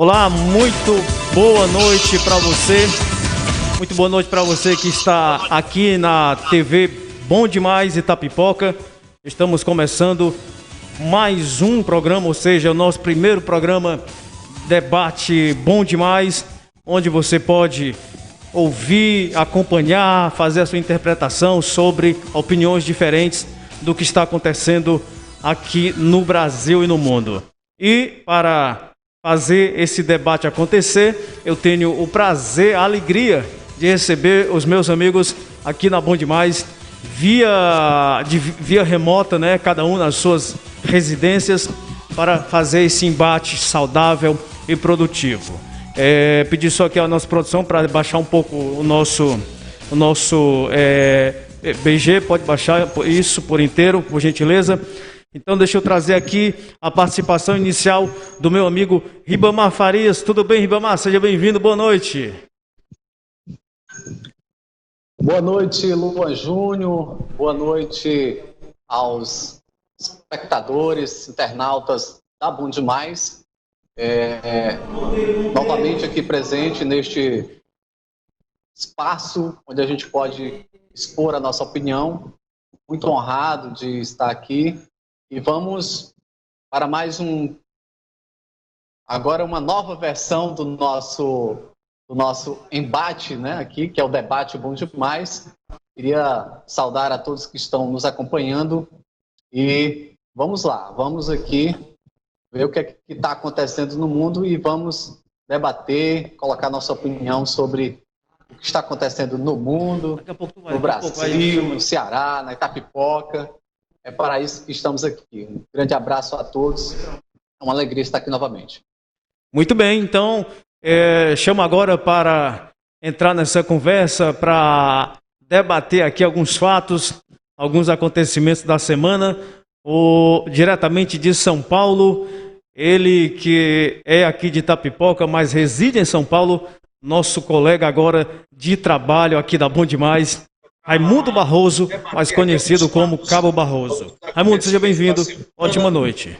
Olá, muito boa noite para você. Muito boa noite para você que está aqui na TV Bom Demais Itapipoca. Estamos começando mais um programa, ou seja, o nosso primeiro programa Debate Bom Demais, onde você pode ouvir, acompanhar, fazer a sua interpretação sobre opiniões diferentes do que está acontecendo aqui no Brasil e no mundo. E para fazer esse debate acontecer, eu tenho o prazer, a alegria de receber os meus amigos aqui na Bom Demais, via remota, né? Cada um nas suas residências, para fazer esse embate saudável e produtivo. Pedir só aqui a nossa produção para baixar um pouco o nosso BG, pode baixar isso por inteiro, por gentileza. Então deixa eu trazer aqui a participação inicial do meu amigo Ribamar Farias. Tudo bem, Ribamar? Seja bem-vindo, boa noite. Boa noite, Luan Júnior. Boa noite aos espectadores, internautas da Bom Demais. Novamente aqui presente neste espaço onde a gente pode expor a nossa opinião. Muito honrado de estar aqui. E vamos para mais agora uma nova versão do nosso embate, né, aqui, que é o Debate Bom Demais. Queria saudar a todos que estão nos acompanhando e vamos lá, vamos aqui ver o que é que está acontecendo no mundo e vamos debater, colocar nossa opinião sobre o que está acontecendo no mundo, no Brasil, no Ceará, na Itapipoca. É para isso que estamos aqui. Um grande abraço a todos. É uma alegria estar aqui novamente. Muito bem, então chamo agora para entrar nessa conversa, para debater aqui alguns fatos, alguns acontecimentos da semana. Diretamente de São Paulo, ele que é aqui de Itapipoca, mas reside em São Paulo, nosso colega agora de trabalho aqui da Bom Demais, Raimundo Barroso, mais conhecido como Cabo Barroso. Raimundo, seja bem-vindo. Ótima noite.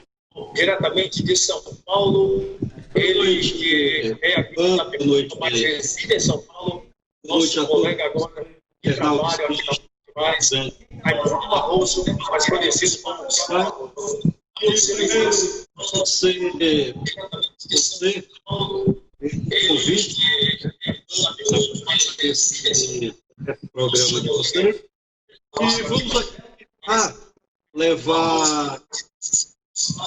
Diretamente de São Paulo, ele que é aqui de Itapipoca, mas reside em São Paulo, nosso colega agora de trabalho aqui da Bom Demais, Raimundo Barroso, mais conhecido como Cabo. Você convite esse programa de vocês e vamos aqui levar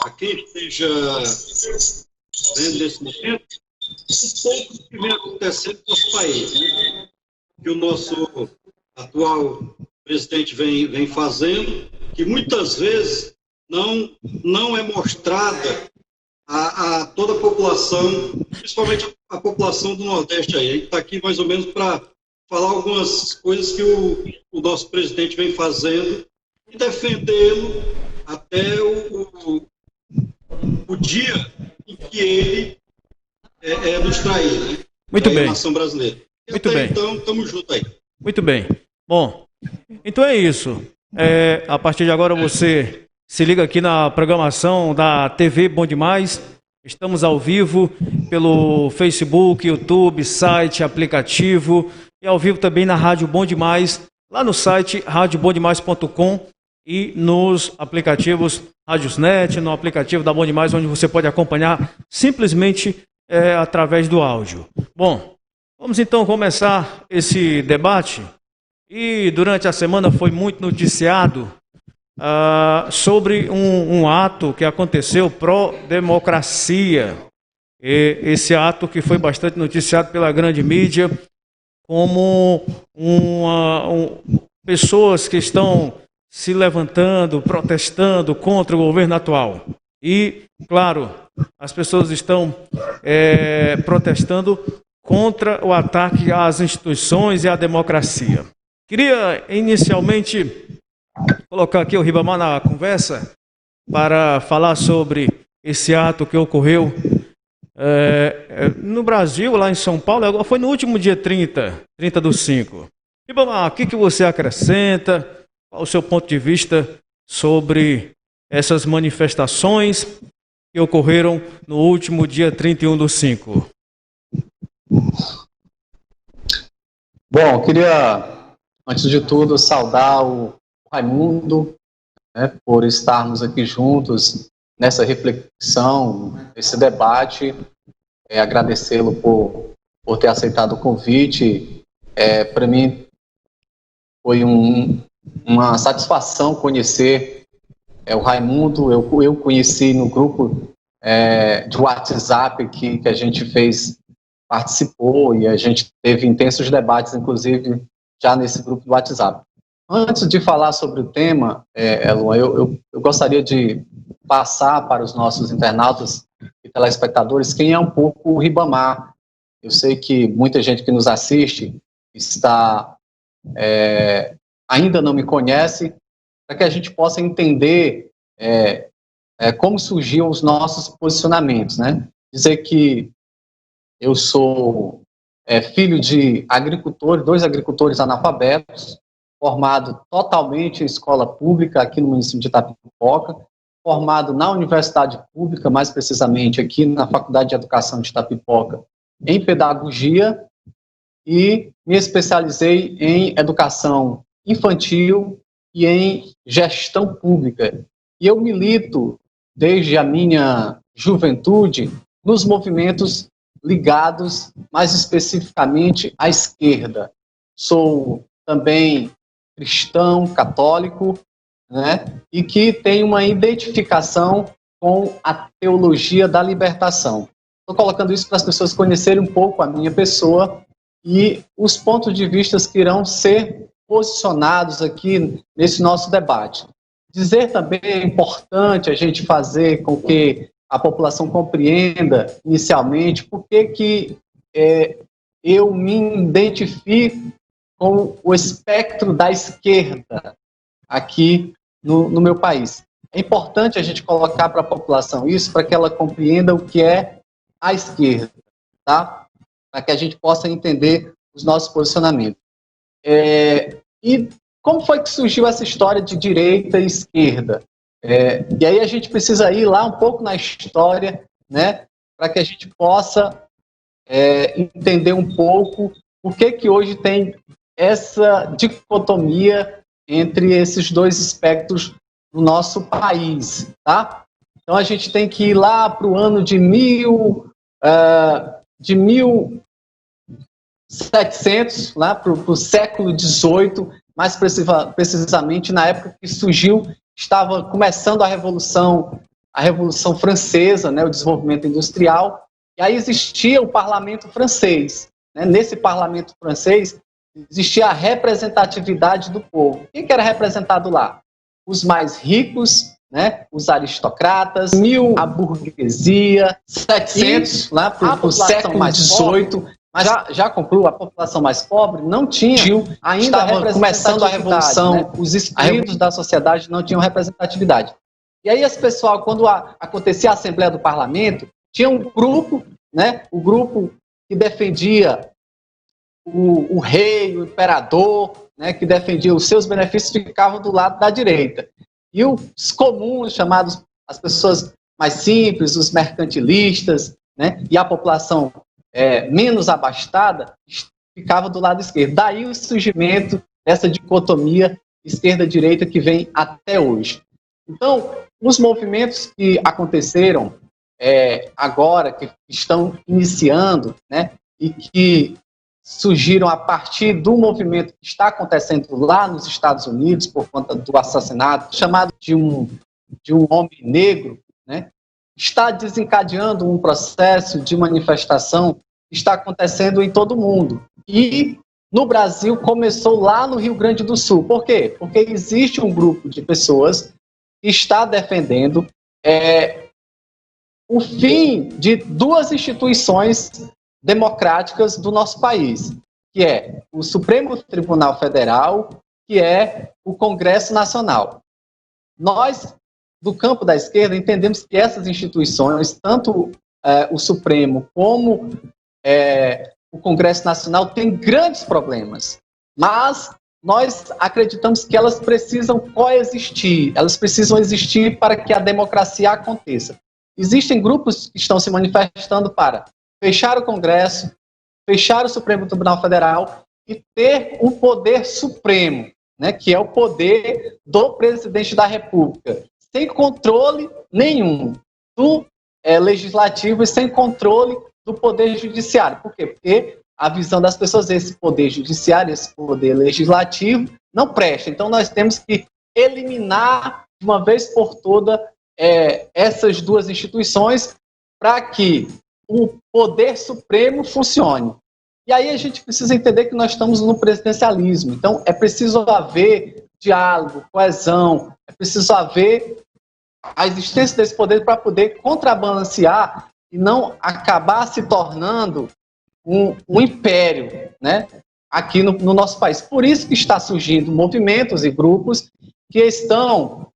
aqui, seja vendo nesse momento, um pouco do que vem acontecendo no nosso país, né? Que o nosso atual presidente vem fazendo, que muitas vezes não é mostrada a toda a população, principalmente a população do Nordeste aí. A gente está aqui mais ou menos para falar algumas coisas que o nosso presidente vem fazendo e defendê-lo até o dia em que ele nos trair, né? Muito bem. A nação brasileira. Muito bem. Então, estamos juntos aí. Muito bem. Bom, então é isso. A partir de agora você se liga aqui na programação da TV Bom Demais. Estamos ao vivo pelo Facebook, YouTube, site, aplicativo e ao vivo também na Rádio Bom Demais, lá no site radiobomdemais.com e nos aplicativos Radiosnet, no aplicativo da Bom Demais, onde você pode acompanhar simplesmente através do áudio. Bom, vamos então começar esse debate. E durante a semana foi muito noticiado sobre um ato que aconteceu pró-democracia. Esse ato que foi bastante noticiado pela grande mídia, como pessoas que estão se levantando, protestando contra o governo atual. E, claro, as pessoas estão protestando contra o ataque às instituições e à democracia. Queria inicialmente colocar aqui o Ribamar na conversa para falar sobre esse ato que ocorreu no Brasil, lá em São Paulo. Foi no último dia 30/5. Ribamar, o que você acrescenta? Qual o seu ponto de vista sobre essas manifestações que ocorreram no último dia 31/5. Bom, queria, antes de tudo, saudar o Raimundo, né, por estarmos aqui juntos nessa reflexão, nesse debate, agradecê-lo por ter aceitado o convite. Para mim foi uma satisfação conhecer o Raimundo. Eu conheci no grupo de WhatsApp que a gente participou, e a gente teve intensos debates, inclusive, já nesse grupo do WhatsApp. Antes de falar sobre o tema, Luan, eu gostaria de passar para os nossos internautas e telespectadores quem é um pouco o Ribamar. Eu sei que muita gente que nos assiste ainda não me conhece, para que a gente possa entender como surgiam os nossos posicionamentos, né? Dizer que eu sou filho de agricultores, 2 agricultores analfabetos, formado totalmente em escola pública aqui no município de Itapipoca, formado na universidade pública, mais precisamente aqui na Faculdade de Educação de Itapipoca, em pedagogia, e me especializei em educação infantil e em gestão pública. E eu milito, desde a minha juventude, nos movimentos ligados, mais especificamente, à esquerda. Sou também cristão, católico, né, e que tem uma identificação com a teologia da libertação. Estou colocando isso para as pessoas conhecerem um pouco a minha pessoa e os pontos de vista que irão ser posicionados aqui nesse nosso debate. Dizer também é importante a gente fazer com que a população compreenda, inicialmente, por que eu me identifico com o espectro da esquerda aqui no meu país. É importante a gente colocar para a população isso, para que ela compreenda o que é a esquerda, tá? Para que a gente possa entender os nossos posicionamentos. E como foi que surgiu essa história de direita e esquerda? E aí a gente precisa ir lá um pouco na história, né, para que a gente possa entender um pouco por que hoje tem essa dicotomia entre esses 2 espectros do nosso país, tá? Então a gente tem que ir lá para o ano de 1700, lá para o século XVIII, mais precisamente na época que estava começando a Revolução Francesa, né, o desenvolvimento industrial, e aí existia o parlamento francês, né? Nesse parlamento francês existia a representatividade do povo. Quem que era representado lá? Os mais ricos, né? Os aristocratas, a burguesia, 700, lá para o século XVIII, mas já concluo, a população mais pobre não tinha, ainda estava começando a Revolução, né? Os excluídos da sociedade não tinham representatividade. E aí esse pessoal, quando acontecia a Assembleia do Parlamento, tinha um grupo, né? O grupo que defendia o rei, o imperador, né, que defendia os seus benefícios, ficavam do lado da direita. E os comuns, chamados as pessoas mais simples, os mercantilistas, né, e a população menos abastada, ficava do lado esquerdo. Daí o surgimento dessa dicotomia esquerda-direita que vem até hoje. Então, os movimentos que aconteceram agora, que estão iniciando, né, e que surgiram a partir do movimento que está acontecendo lá nos Estados Unidos por conta do assassinato, chamado de um homem negro, né, está desencadeando um processo de manifestação que está acontecendo em todo o mundo. E no Brasil começou lá no Rio Grande do Sul. Por quê? Porque existe um grupo de pessoas que está defendendo o fim de 2 instituições democráticas do nosso país, que é o Supremo Tribunal Federal, que é o Congresso Nacional. Nós, do campo da esquerda, entendemos que essas instituições, tanto o Supremo como o Congresso Nacional, têm grandes problemas, mas nós acreditamos que elas precisam coexistir, elas precisam existir para que a democracia aconteça. existem grupos que estão se manifestando para fechar o Congresso, fechar o Supremo Tribunal Federal e ter um poder supremo, né, que é o poder do presidente da República, sem controle nenhum do legislativo e sem controle do poder judiciário. Por quê? Porque a visão das pessoas, esse poder judiciário, esse poder legislativo, não presta. Então, nós temos que eliminar de uma vez por toda essas duas instituições para que o poder supremo funcione. E aí a gente precisa entender que nós estamos no presidencialismo. Então, é preciso haver diálogo, coesão, é preciso haver a existência desse poder para poder contrabalancear e não acabar se tornando um império, né, aqui no nosso país. Por isso que está surgindo movimentos e grupos que estão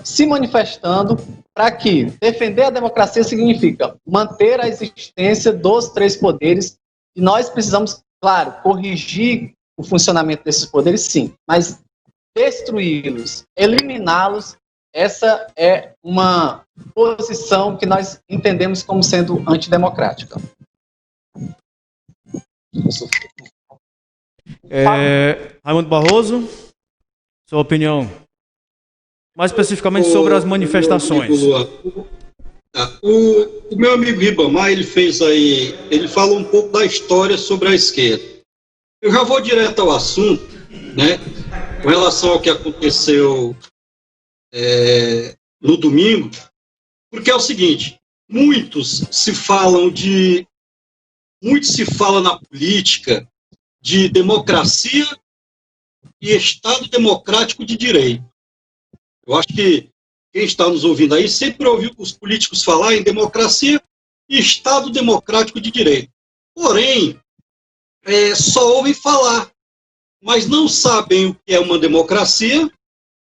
se manifestando para que defender a democracia significa manter a existência dos três poderes, e nós precisamos, claro, corrigir o funcionamento desses poderes, sim, mas destruí-los, eliminá-los, essa é uma posição que nós entendemos como sendo antidemocrática. Raimundo Barroso, sua opinião, mais especificamente sobre as manifestações. O meu amigo Ribamar, ele fala um pouco da história sobre a esquerda. Eu já vou direto ao assunto, né, com relação ao que aconteceu no domingo, porque é o seguinte, muito se fala na política de democracia e Estado democrático de direito. Eu acho que quem está nos ouvindo aí sempre ouviu os políticos falar em democracia e Estado democrático de direito. Porém, só ouvem falar, mas não sabem o que é uma democracia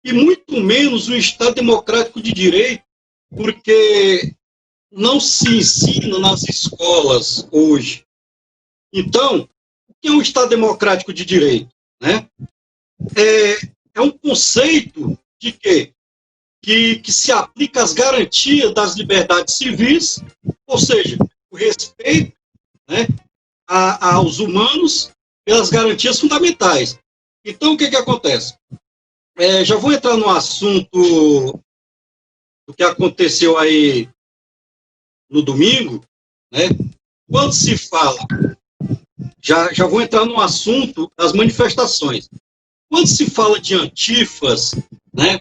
e muito menos o Estado democrático de direito, porque não se ensina nas escolas hoje. Então, o que é um Estado democrático de direito? Né? É um conceito de quê? Que se aplica às garantias das liberdades civis, ou seja, o respeito, né, aos humanos pelas garantias fundamentais. Então, o que acontece? Já vou entrar no assunto do que aconteceu aí no domingo, né? Quando se fala, já vou entrar no assunto das manifestações. Quando se fala de antifas, né,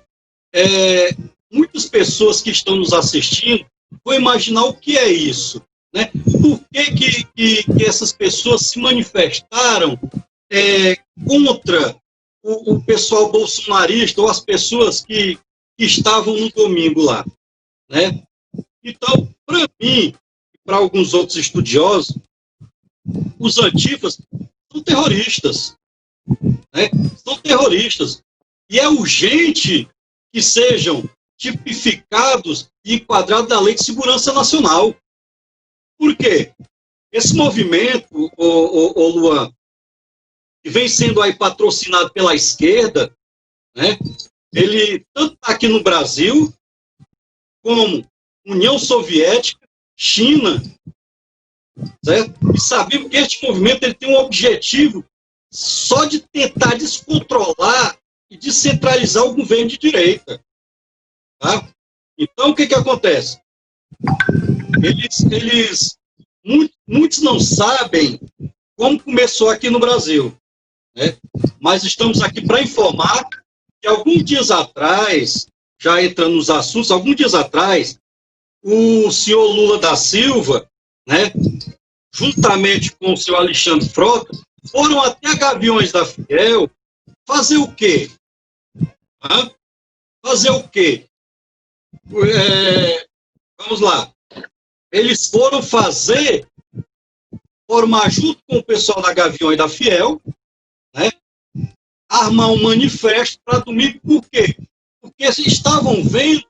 muitas pessoas que estão nos assistindo vão imaginar o que é isso, né? Por que essas pessoas se manifestaram contra o pessoal bolsonarista ou as pessoas que estavam no domingo lá, né? Então, para mim e para alguns outros estudiosos, os antifas são terroristas, né? São terroristas. E é urgente que sejam tipificados e enquadrados na Lei de Segurança Nacional. Por quê? Esse movimento, o Luan, que vem sendo aí patrocinado pela esquerda, né? Ele tanto está aqui no Brasil, como União Soviética, China, certo? E sabemos que este movimento ele tem um objetivo só de tentar descontrolar e descentralizar o governo de direita. Tá? Então, o que acontece? Muitos não sabem como começou aqui no Brasil, né? Mas estamos aqui para informar que alguns dias atrás, já entrando nos assuntos, alguns dias atrás, o senhor Lula da Silva, né, juntamente com o senhor Alexandre Frota, foram até a Gaviões da Fiel fazer o quê? Fazer o quê? Vamos lá. Eles foram formar junto com o pessoal da Gaviões da Fiel, né, armar um manifesto para domingo. Por quê? Porque estavam vendo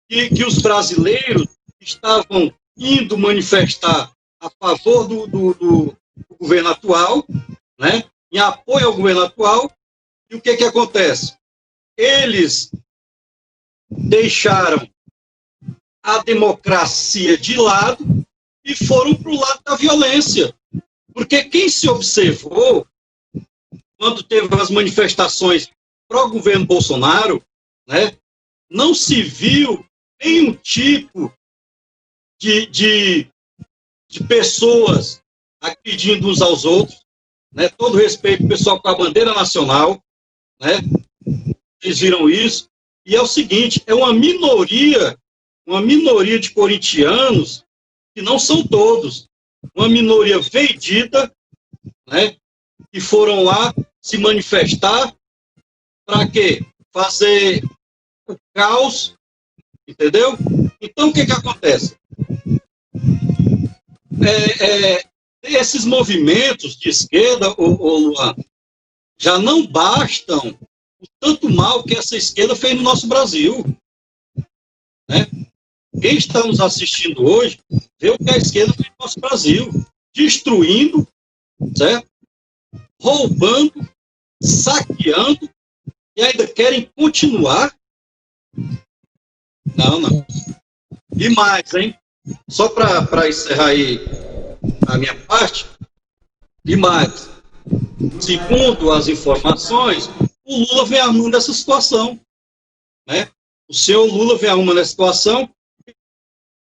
que os brasileiros estavam indo manifestar a favor do governo atual, né, em apoio ao governo atual, e o que acontece? Eles deixaram a democracia de lado e foram para o lado da violência. Porque quem se observou, quando teve as manifestações pró-governo Bolsonaro, né, não se viu nenhum tipo de pessoas agredindo uns aos outros, né, todo respeito ao pessoal com a bandeira nacional, né, vocês viram isso, e é o seguinte, é uma minoria de corintianos, que não são todos, uma minoria vendida, né, que foram lá se manifestar para quê? Fazer o caos, entendeu? Então, o que acontece? Esses movimentos de esquerda, Luan, já não bastam o tanto mal que essa esquerda fez no nosso Brasil. Né? Quem está nos assistindo hoje vê o que a esquerda fez no nosso Brasil, destruindo, certo? Roubando, saqueando, e ainda querem continuar? Não. E mais, hein? Só para encerrar aí a minha parte, e mais, segundo as informações, o Lula vem arrumando essa situação, né? O senhor Lula vem arrumando essa situação.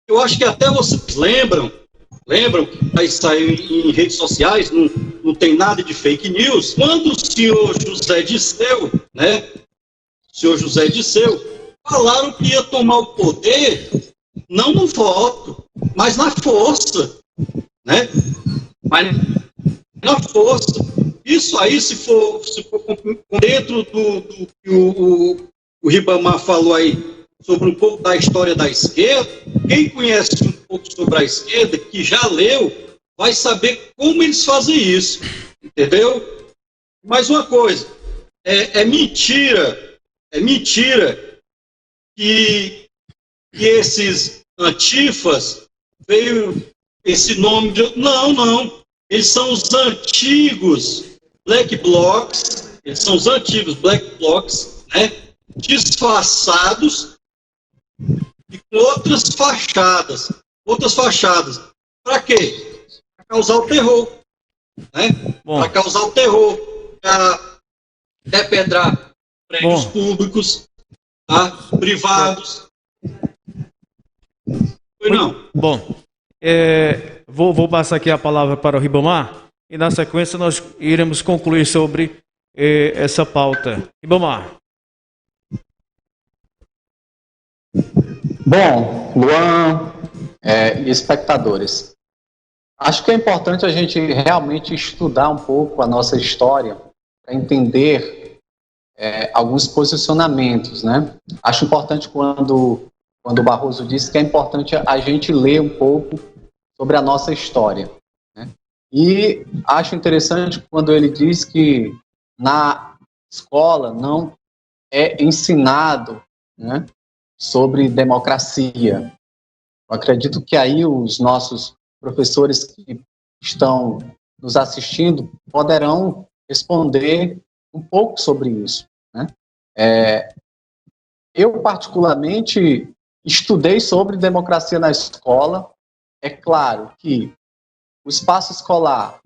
Eu acho que até vocês lembram que aí saiu em redes sociais, não tem nada de fake news, quando o senhor José Dirceu, né? O senhor José Dirceu, falaram que ia tomar o poder, não no voto, mas na força, né? Mas na força. Isso aí, se for dentro do que o Ribamar falou aí, sobre um pouco da história da esquerda, quem conhece um pouco sobre a esquerda, que já leu, vai saber como eles fazem isso, entendeu? Mais uma coisa, é mentira que esses antifas veio esse nome de... Não, eles são os antigos black blocs, né, disfarçados e com outras fachadas. Para quê? Para causar o terror, né? Para causar o terror, para depredar prédios públicos, tá? Privados. Não. Bom, vou passar aqui a palavra para o Ribamar e na sequência nós iremos concluir sobre essa pauta. Ribamar. Bom, Luan e espectadores, acho que é importante a gente realmente estudar um pouco a nossa história para entender alguns posicionamentos, né? Acho importante quando o Barroso disse que é importante a gente ler um pouco sobre a nossa história, né? E acho interessante quando ele diz que na escola não é ensinado, né, sobre democracia. Eu acredito que aí os nossos professores que estão nos assistindo poderão responder um pouco sobre isso, né? Eu, particularmente, estudei sobre democracia na escola. É claro que o espaço escolar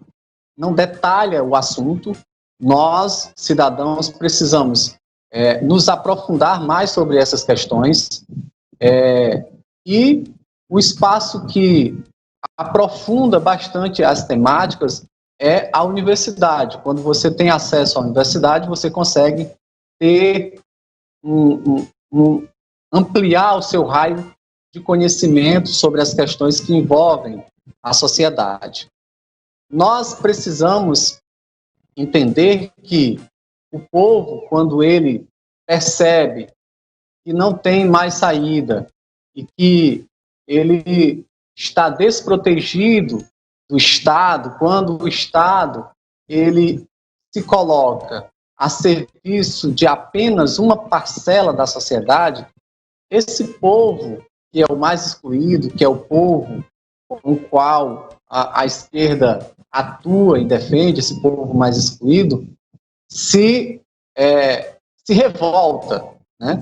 não detalha o assunto. Nós, cidadãos, precisamos nos aprofundar mais sobre essas questões. E o espaço que aprofunda bastante as temáticas é a universidade. Quando você tem acesso à universidade, você consegue ter ampliar o seu raio de conhecimento sobre as questões que envolvem a sociedade. Nós precisamos entender que o povo, quando ele percebe que não tem mais saída e que ele está desprotegido do Estado, quando o Estado ele se coloca a serviço de apenas uma parcela da sociedade, esse povo que é o mais excluído, que é o povo com o qual a esquerda atua e defende, esse povo mais excluído, se revolta, né?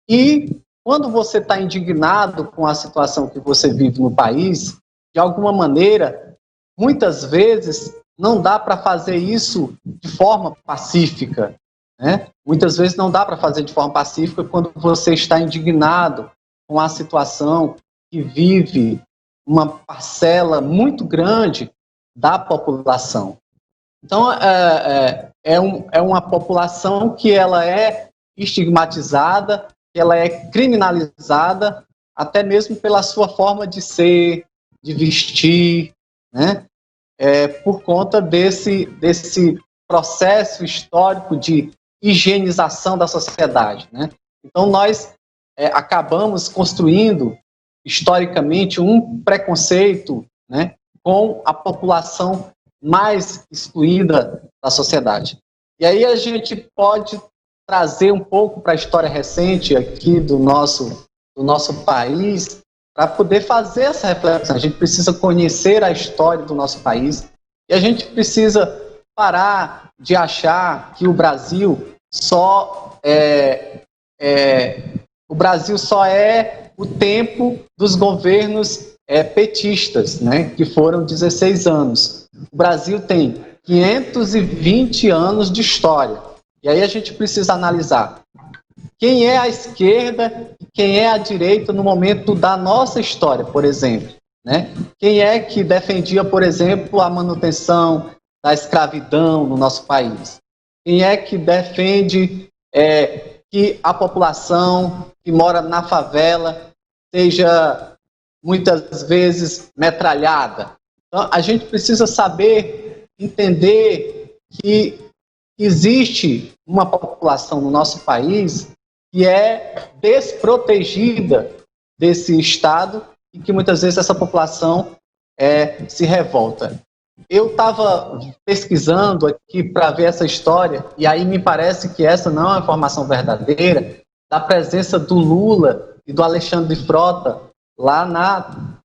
E quando você está indignado com a situação que você vive no país, de alguma maneira, muitas vezes não dá para fazer isso de forma pacífica, né? Muitas vezes não dá para fazer de forma pacífica quando você está indignado com a situação que vive uma parcela muito grande da população. Então, é uma população que ela é estigmatizada, que ela é criminalizada, até mesmo pela sua forma de ser, de vestir, né? Por conta desse processo histórico de higienização da sociedade, né? Então, nós acabamos construindo, historicamente, um preconceito, né, com a população mais excluída da sociedade. E aí a gente pode trazer um pouco para a história recente aqui do nosso país, para poder fazer essa reflexão. A gente precisa conhecer a história do nosso país e a gente precisa parar de achar que o Brasil só é o tempo dos governos petistas, né, que foram 16 anos. O Brasil tem 520 anos de história. E aí a gente precisa analisar quem é a esquerda e quem é a direita no momento da nossa história, por exemplo, né? Quem é que defendia, por exemplo, a manutenção da escravidão no nosso país? Quem é que defende que a população que mora na favela seja muitas vezes metralhada? Então, a gente precisa saber, entender que existe uma população no nosso país que é desprotegida desse Estado e que muitas vezes essa população se revolta. Eu estava pesquisando aqui para ver essa história e aí me parece que essa não é uma informação verdadeira da presença do Lula e do Alexandre Frota lá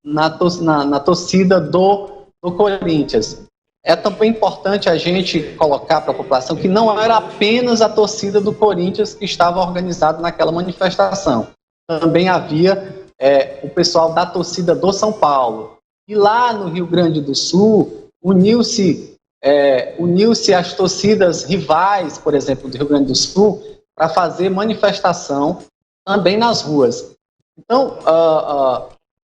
na torcida do Corinthians. É também importante a gente colocar para a população que não era apenas a torcida do Corinthians que estava organizada naquela manifestação. Também havia o pessoal da torcida do São Paulo. E lá no Rio Grande do Sul, uniu-se às torcidas rivais, por exemplo, do Rio Grande do Sul, para fazer manifestação também nas ruas. Então,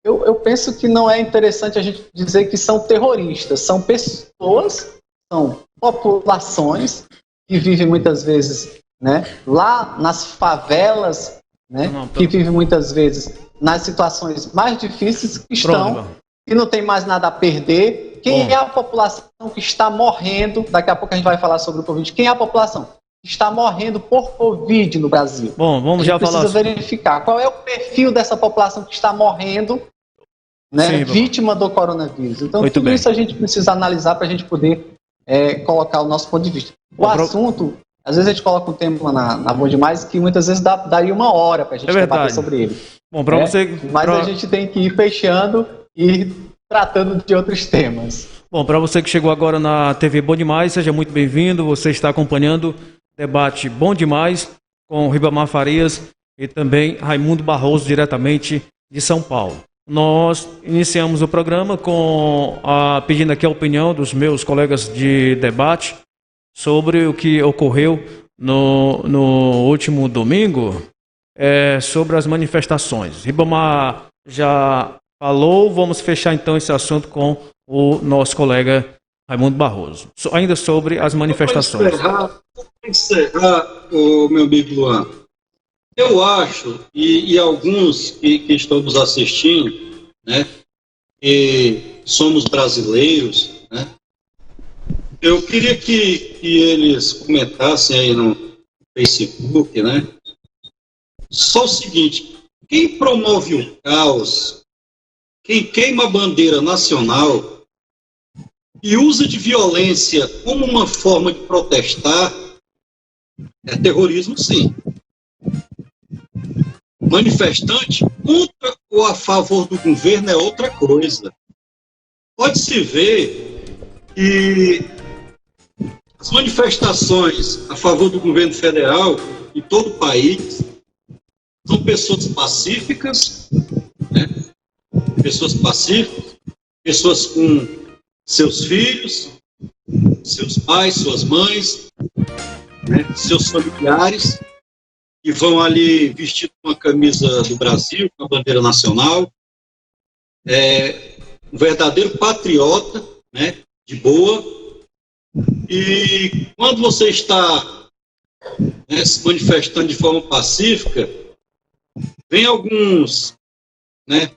eu penso que não é interessante a gente dizer que são terroristas, são pessoas, são populações que vivem muitas vezes, né, lá nas favelas, né, que vivem muitas vezes nas situações mais difíceis, que estão, que não tem mais nada a perder. Quem é a população que está morrendo? Daqui a pouco a gente vai falar sobre o Covid. Quem é a população que está morrendo por Covid no Brasil? Bom, vamos já falar. Precisa verificar qual é o perfil dessa população que está morrendo, né, sim, vítima do coronavírus. Então, muito tudo bem. Isso a gente precisa analisar para a gente poder colocar o nosso ponto de vista. O assunto, às vezes a gente coloca um tempo na Bom Demais que muitas vezes daria 1 hora para a gente debater sobre ele. Bom, para você... Mas a gente tem que ir fechando e tratando de outros temas. Bom, para você que chegou agora na TV Bom Demais, seja muito bem-vindo. Você está acompanhando o debate Bom Demais com Ribamar Farias e também Raimundo Barroso, diretamente de São Paulo. Nós iniciamos o programa pedindo aqui a opinião dos meus colegas de debate sobre o que ocorreu no último domingo, sobre as manifestações. Ribamar já falou, vamos fechar então esse assunto com o nosso colega Raimundo Barroso, ainda sobre as manifestações. Para encerrar, meu amigo Luan, eu acho, e alguns que estão nos assistindo, né, que somos brasileiros, né, eu queria que eles comentassem aí no Facebook, né, só o seguinte: quem promove o caos, quem queima a bandeira nacional e usa de violência como uma forma de protestar, é terrorismo, sim. Manifestante contra ou a favor do governo é outra coisa. Pode-se ver que as manifestações a favor do governo federal em todo o país São pessoas pacíficas, né? Pessoas pacíficas, pessoas com seus filhos, seus pais, suas mães, né? Seus familiares, que vão ali vestidos com a camisa do Brasil, com a bandeira nacional. Um verdadeiro patriota, né? De boa. E quando você está, né, se manifestando de forma pacífica, vem alguns, né?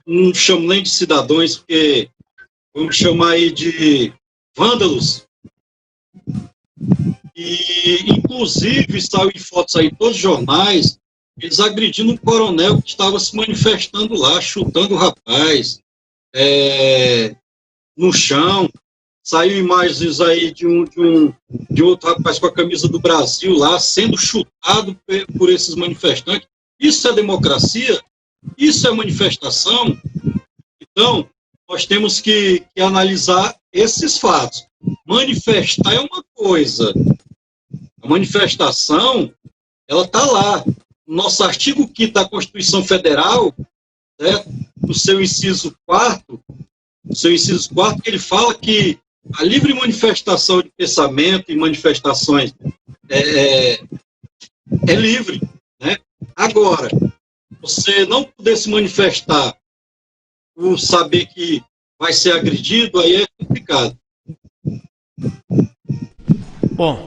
Não chamo nem de cidadãos, porque vamos chamar aí de vândalos. E, inclusive, saiu em fotos aí em todos os jornais, eles agredindo um coronel que estava se manifestando lá, chutando o rapaz no chão. Saiu imagens aí de outro rapaz com a camisa do Brasil lá, sendo chutado por esses manifestantes. Isso é democracia? Isso é manifestação? Então, nós temos que analisar esses fatos. Manifestar é uma coisa. A manifestação, ela está lá. Nosso artigo 5º da Constituição Federal, certo? No seu inciso 4º, ele fala que a livre manifestação de pensamento e manifestações é livre, né? Agora, você não poder se manifestar por saber que vai ser agredido, aí é complicado. Bom,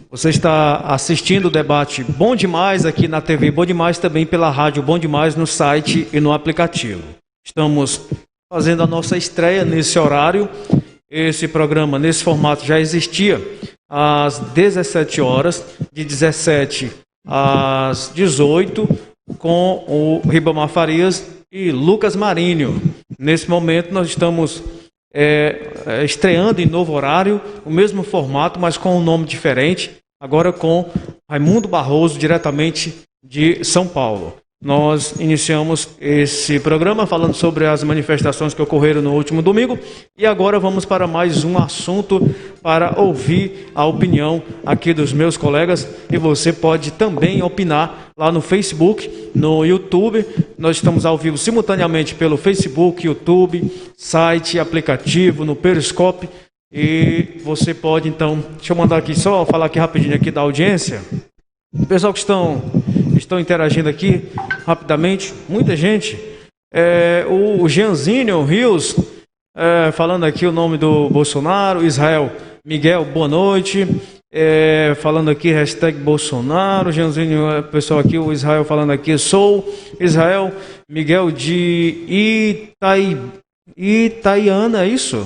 você está assistindo o debate Bom Demais aqui na TV Bom Demais, também pela rádio Bom Demais no site e no aplicativo. Estamos fazendo a nossa estreia nesse horário. Esse programa, nesse formato, já existia às 17 horas, de 17 às 18, com o Ribamar Farias e Lucas Marinho. Nesse momento, nós estamos estreando em novo horário, o mesmo formato, mas com um nome diferente, agora com Raimundo Barroso, diretamente de São Paulo. Nós iniciamos esse programa falando sobre as manifestações que ocorreram no último domingo e agora vamos para mais um assunto para ouvir a opinião aqui dos meus colegas, e você pode também opinar lá no Facebook, no YouTube. Nós estamos ao vivo simultaneamente pelo Facebook, YouTube, site, aplicativo, no Periscope, e você pode então, deixa eu mandar aqui só, falar aqui rapidinho aqui da audiência. O pessoal que estão interagindo aqui rapidamente, muita gente. O Jeanzinho Rios, falando aqui o nome do Bolsonaro. Israel Miguel, boa noite. Falando aqui, hashtag Bolsonaro. Jeanzinho, pessoal aqui, o Israel falando aqui, sou Israel Miguel de Itaiana, é isso?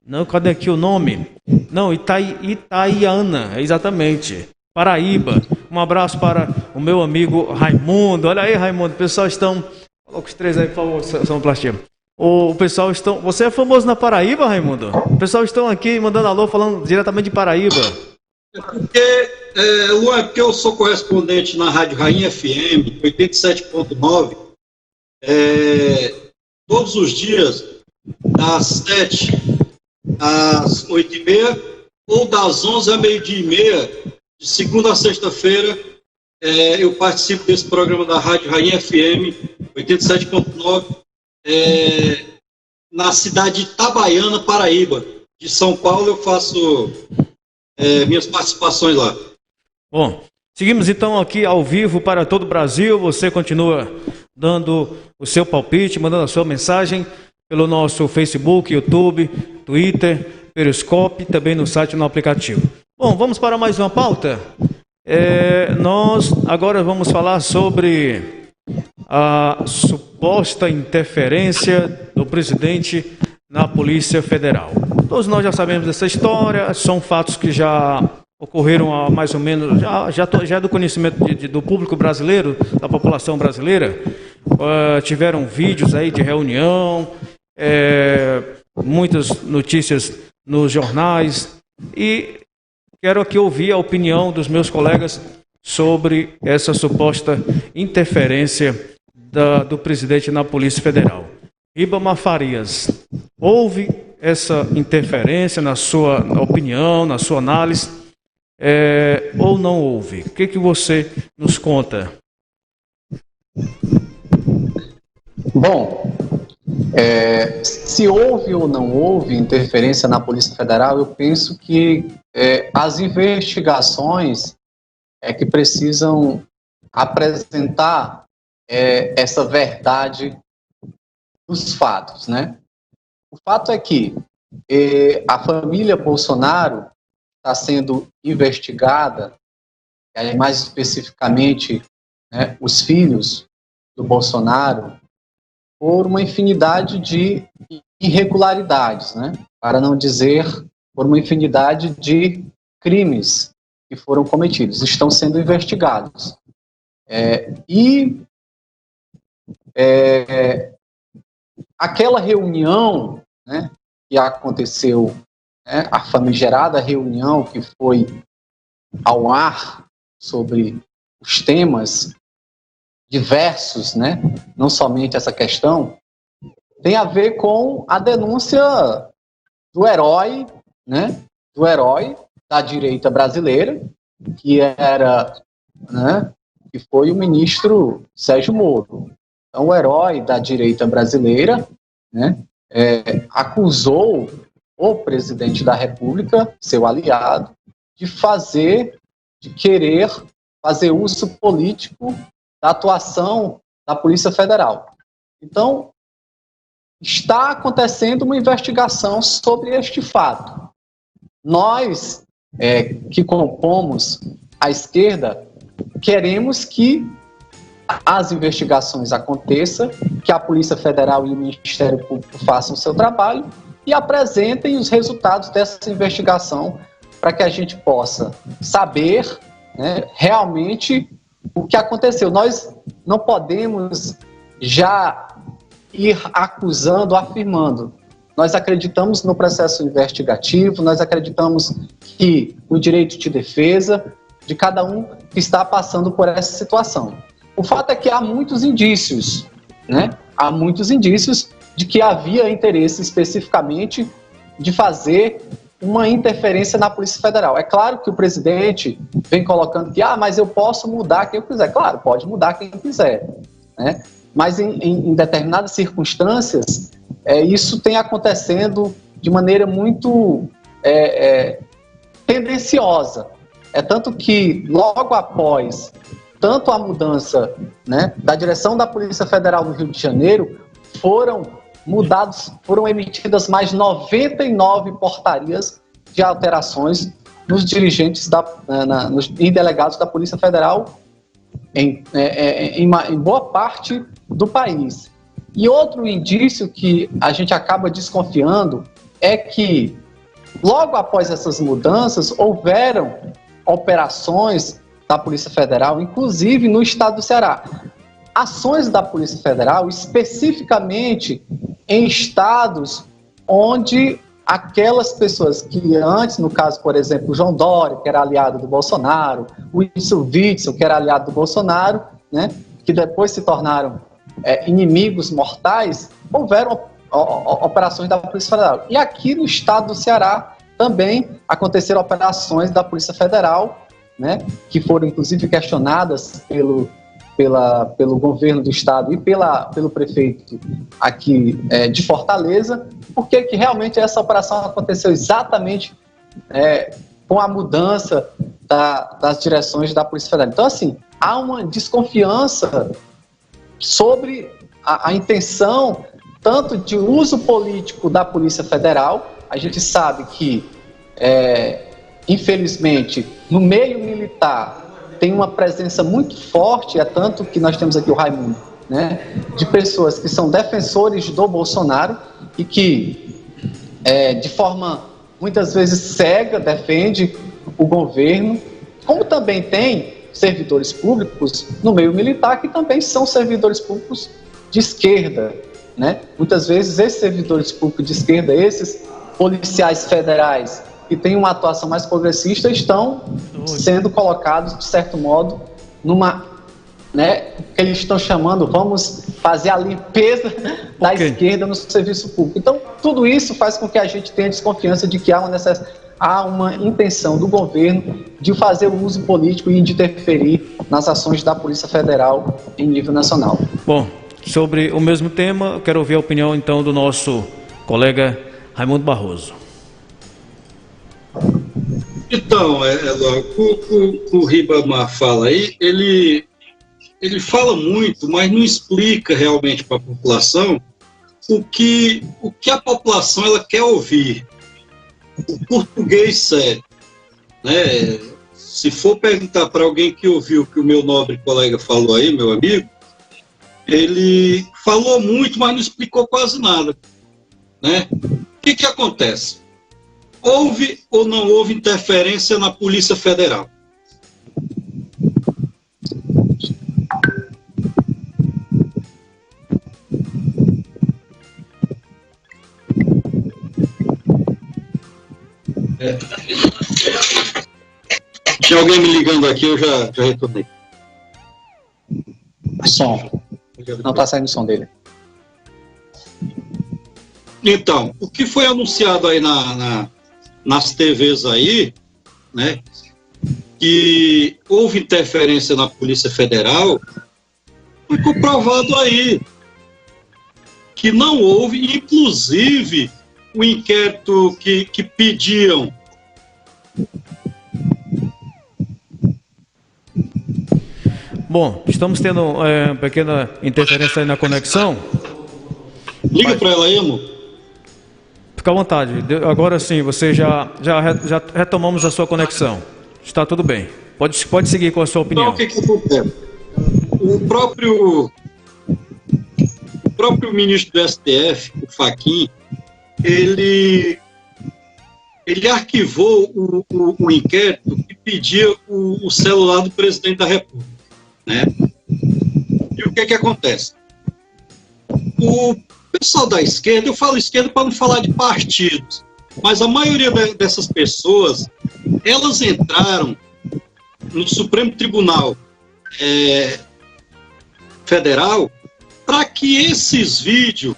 Não, cadê aqui o nome? Não, Itaiana, exatamente. Paraíba. Um abraço para o meu amigo Raimundo. Olha aí, Raimundo, o pessoal estão... Coloca os três aí, por favor, sonoplastia. O pessoal estão... Você é famoso na Paraíba, Raimundo? O pessoal estão aqui mandando alô, falando diretamente de Paraíba. Porque eu sou correspondente na Rádio Rainha FM, 87.9, todos os dias, das 7 às 8h30, ou das 11 a meio-dia e meia, de segunda a sexta-feira, eu participo desse programa da Rádio Rainha FM, 87.9, na cidade de Itabaiana, Paraíba. De São Paulo eu faço minhas participações lá. Bom, seguimos então aqui ao vivo para todo o Brasil. Você continua dando o seu palpite, mandando a sua mensagem pelo nosso Facebook, YouTube, Twitter, Periscope, também no site e no aplicativo. Bom, vamos para mais uma pauta. Nós agora vamos falar sobre a suposta interferência do presidente na Polícia Federal. Todos nós já sabemos dessa história, são fatos que já ocorreram há mais ou menos, já é do conhecimento do público brasileiro, da população brasileira. Tiveram vídeos aí de reunião, muitas notícias nos jornais, e quero aqui ouvir a opinião dos meus colegas sobre essa suposta interferência do presidente na Polícia Federal. Ribamar Farias, houve essa interferência na sua opinião, na sua análise? ou não houve? O que você nos conta? Bom, se houve ou não houve interferência na Polícia Federal, eu penso que as investigações que precisam apresentar essa verdade dos fatos, né? O fato é que a família Bolsonaro está sendo investigada, mais especificamente, né, os filhos do Bolsonaro, por uma infinidade de irregularidades, né? Para não dizer por uma infinidade de crimes que foram cometidos, estão sendo investigados. Aquela reunião, né, que aconteceu, né, a famigerada reunião que foi ao ar sobre os temas diversos, né, não somente essa questão, tem a ver com a denúncia do herói, né, do herói da direita brasileira, que era, né, que foi o ministro Sérgio Moro. Então, o herói da direita brasileira, né, acusou o presidente da República, seu aliado, de querer fazer uso político da atuação da Polícia Federal. Então, está acontecendo uma investigação sobre este fato. Nós, que compomos a esquerda, queremos que as investigações aconteçam, que a Polícia Federal e o Ministério Público façam o seu trabalho e apresentem os resultados dessa investigação para que a gente possa saber, né, realmente o que aconteceu. Nós não podemos já ir acusando, afirmando. Nós acreditamos no processo investigativo, nós acreditamos que o direito de defesa de cada um que está passando por essa situação. O fato é que há muitos indícios, né? Há muitos indícios de que havia interesse especificamente de fazer uma interferência na Polícia Federal. É claro que o presidente vem colocando que, mas eu posso mudar quem eu quiser. Claro, pode mudar quem quiser, né? Mas em determinadas circunstâncias, isso tem acontecendo de maneira muito tendenciosa. É tanto que, logo após tanto a mudança, né, da direção da Polícia Federal no Rio de Janeiro, foram emitidas mais 99 portarias de alterações nos dirigentes e delegados da Polícia Federal em boa parte do país. E outro indício que a gente acaba desconfiando é que, logo após essas mudanças, houveram operações da Polícia Federal, inclusive no estado do Ceará. Ações da Polícia Federal, especificamente em estados onde aquelas pessoas que antes, no caso, por exemplo, o João Dória, que era aliado do Bolsonaro, o Wilson Witzel, que era aliado do Bolsonaro, né, que depois se tornaram inimigos mortais, houveram operações da Polícia Federal. E aqui no estado do Ceará também aconteceram operações da Polícia Federal, né, que foram inclusive questionadas pelo governo do estado e pelo prefeito aqui de Fortaleza, porque que realmente essa operação aconteceu exatamente com a mudança das direções da Polícia Federal. Então, assim, há uma desconfiança sobre a intenção tanto de uso político da Polícia Federal. A gente sabe que, infelizmente, no meio militar tem uma presença muito forte, é tanto que nós temos aqui o Raimundo, né, de pessoas que são defensores do Bolsonaro e que, de forma muitas vezes cega, defende o governo, como também tem servidores públicos no meio militar que também são servidores públicos de esquerda, né? Muitas vezes esses servidores públicos de esquerda, esses policiais federais que têm uma atuação mais progressista, estão sendo colocados, de certo modo, numa, né, que eles estão chamando, vamos fazer a limpeza da esquerda no serviço público. Então, tudo isso faz com que a gente tenha desconfiança de que há há uma intenção do governo de fazer o uso político e de interferir nas ações da Polícia Federal em nível nacional. Bom, sobre o mesmo tema, quero ouvir a opinião então do nosso colega Raimundo Barroso. Então, o Ribamar fala aí, ele fala muito, mas não explica realmente para a população o que a população ela quer ouvir. O português sério, né? Se for perguntar para alguém que ouviu o que o meu nobre colega falou aí, meu amigo, ele falou muito, mas não explicou quase nada, né? O que acontece? Houve ou não houve interferência na Polícia Federal? Tinha alguém me ligando aqui, eu já retornei. Som. Não está saindo o som dele. Então, o que foi anunciado aí nas TVs aí, né, que houve interferência na Polícia Federal, foi comprovado aí que não houve, inclusive o inquérito que pediam. Bom, estamos tendo uma pequena interferência aí na conexão. Liga para ela aí, amor. Fica à vontade. Agora sim, você já retomamos a sua conexão. Está tudo bem. Pode seguir com a sua opinião. Então, o que acontece? O próprio ministro do STF, o Fachin, ele arquivou o inquérito que pedia o celular do presidente da República, né? E o que acontece? O pessoal da esquerda, eu falo esquerda para não falar de partidos, mas a maioria dessas pessoas, elas entraram no Supremo Tribunal Federal para que esses vídeos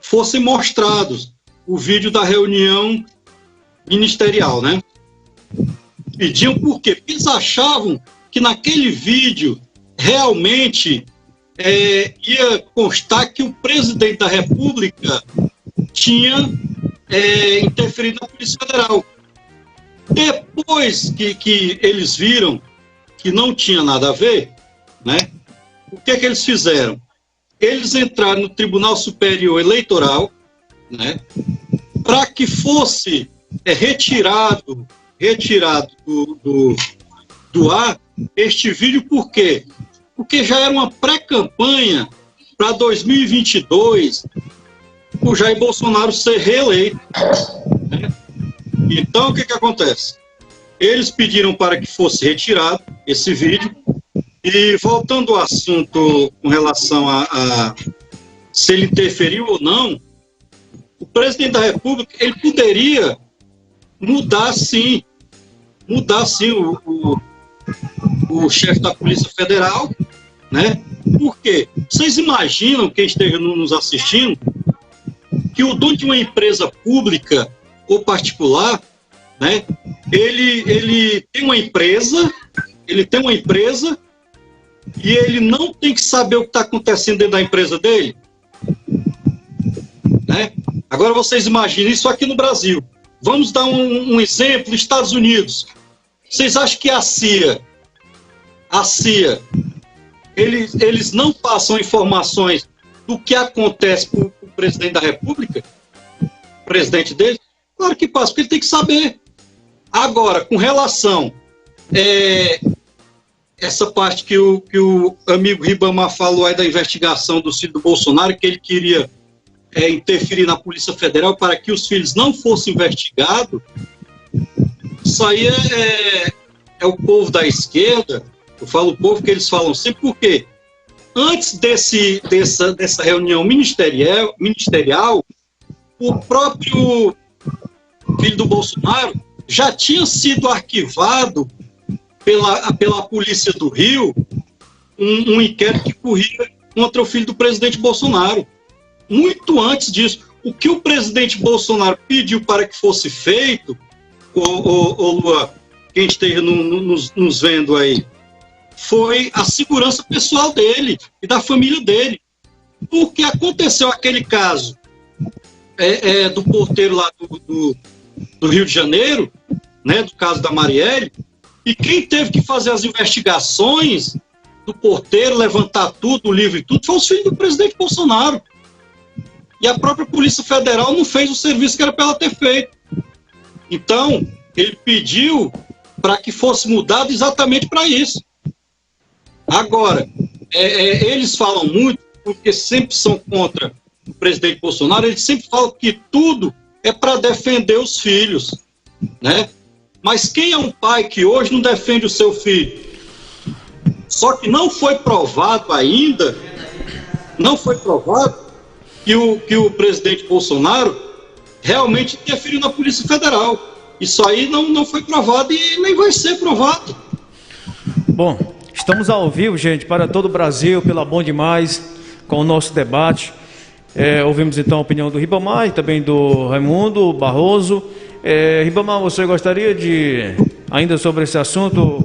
fossem mostrados, o vídeo da reunião ministerial, né? Pediam por quê? Porque eles achavam que naquele vídeo realmente ia constar que o presidente da República tinha interferido na Polícia Federal. Depois que eles viram que não tinha nada a ver, né? O que eles fizeram? Eles entraram no Tribunal Superior Eleitoral, né, para que fosse retirado do ar este vídeo. Por quê? Porque já era uma pré-campanha para 2022 o Jair Bolsonaro ser reeleito, né? Então, o que acontece? Eles pediram para que fosse retirado esse vídeo. E voltando ao assunto com relação a se ele interferiu ou não, o presidente da República, ele poderia mudar sim o chefe da Polícia Federal, né? Por quê? Vocês imaginam, quem esteja nos assistindo, que o dono de uma empresa pública ou particular, né? Ele tem uma empresa e ele não tem que saber o que está acontecendo dentro da empresa dele, né? Agora vocês imaginem isso aqui no Brasil. Vamos dar um exemplo, Estados Unidos. Vocês acham que a CIA, eles não passam informações do que acontece para o presidente da República? O presidente dele? Claro que passa, porque ele tem que saber. Agora, com relação essa parte que o amigo Ribamar falou aí da investigação do filho do Bolsonaro, que ele queria interferir na Polícia Federal para que os filhos não fossem investigados, isso aí é o povo da esquerda. Eu falo o povo que eles falam sempre, porque antes dessa reunião ministerial, o próprio filho do Bolsonaro já tinha sido arquivado pela Polícia do Rio um inquérito que corria contra o filho do presidente Bolsonaro. Muito antes disso. o que o presidente Bolsonaro pediu para que fosse feito, o Luan, quem esteja nos vendo aí, foi a segurança pessoal dele e da família dele. Porque aconteceu aquele caso do porteiro lá do Rio de Janeiro, né, do caso da Marielle, e quem teve que fazer as investigações do porteiro, levantar tudo, o livro e tudo, foi os filhos do presidente Bolsonaro. E a própria Polícia Federal não fez o serviço que era para ela ter feito. Então, ele pediu para que fosse mudado exatamente para isso. Agora, eles falam muito, porque sempre são contra o presidente Bolsonaro, eles sempre falam que tudo é para defender os filhos, né? Mas quem é um pai que hoje não defende o seu filho? Só que não foi provado ainda, que o presidente Bolsonaro realmente interferiu na Polícia Federal. Isso aí não foi provado e nem vai ser provado. Bom, estamos ao vivo, gente, para todo o Brasil, pela Bom Demais, com o nosso debate. Ouvimos então a opinião do Ribamar e também do Raimundo Barroso. Ribamar, você gostaria de, ainda sobre esse assunto,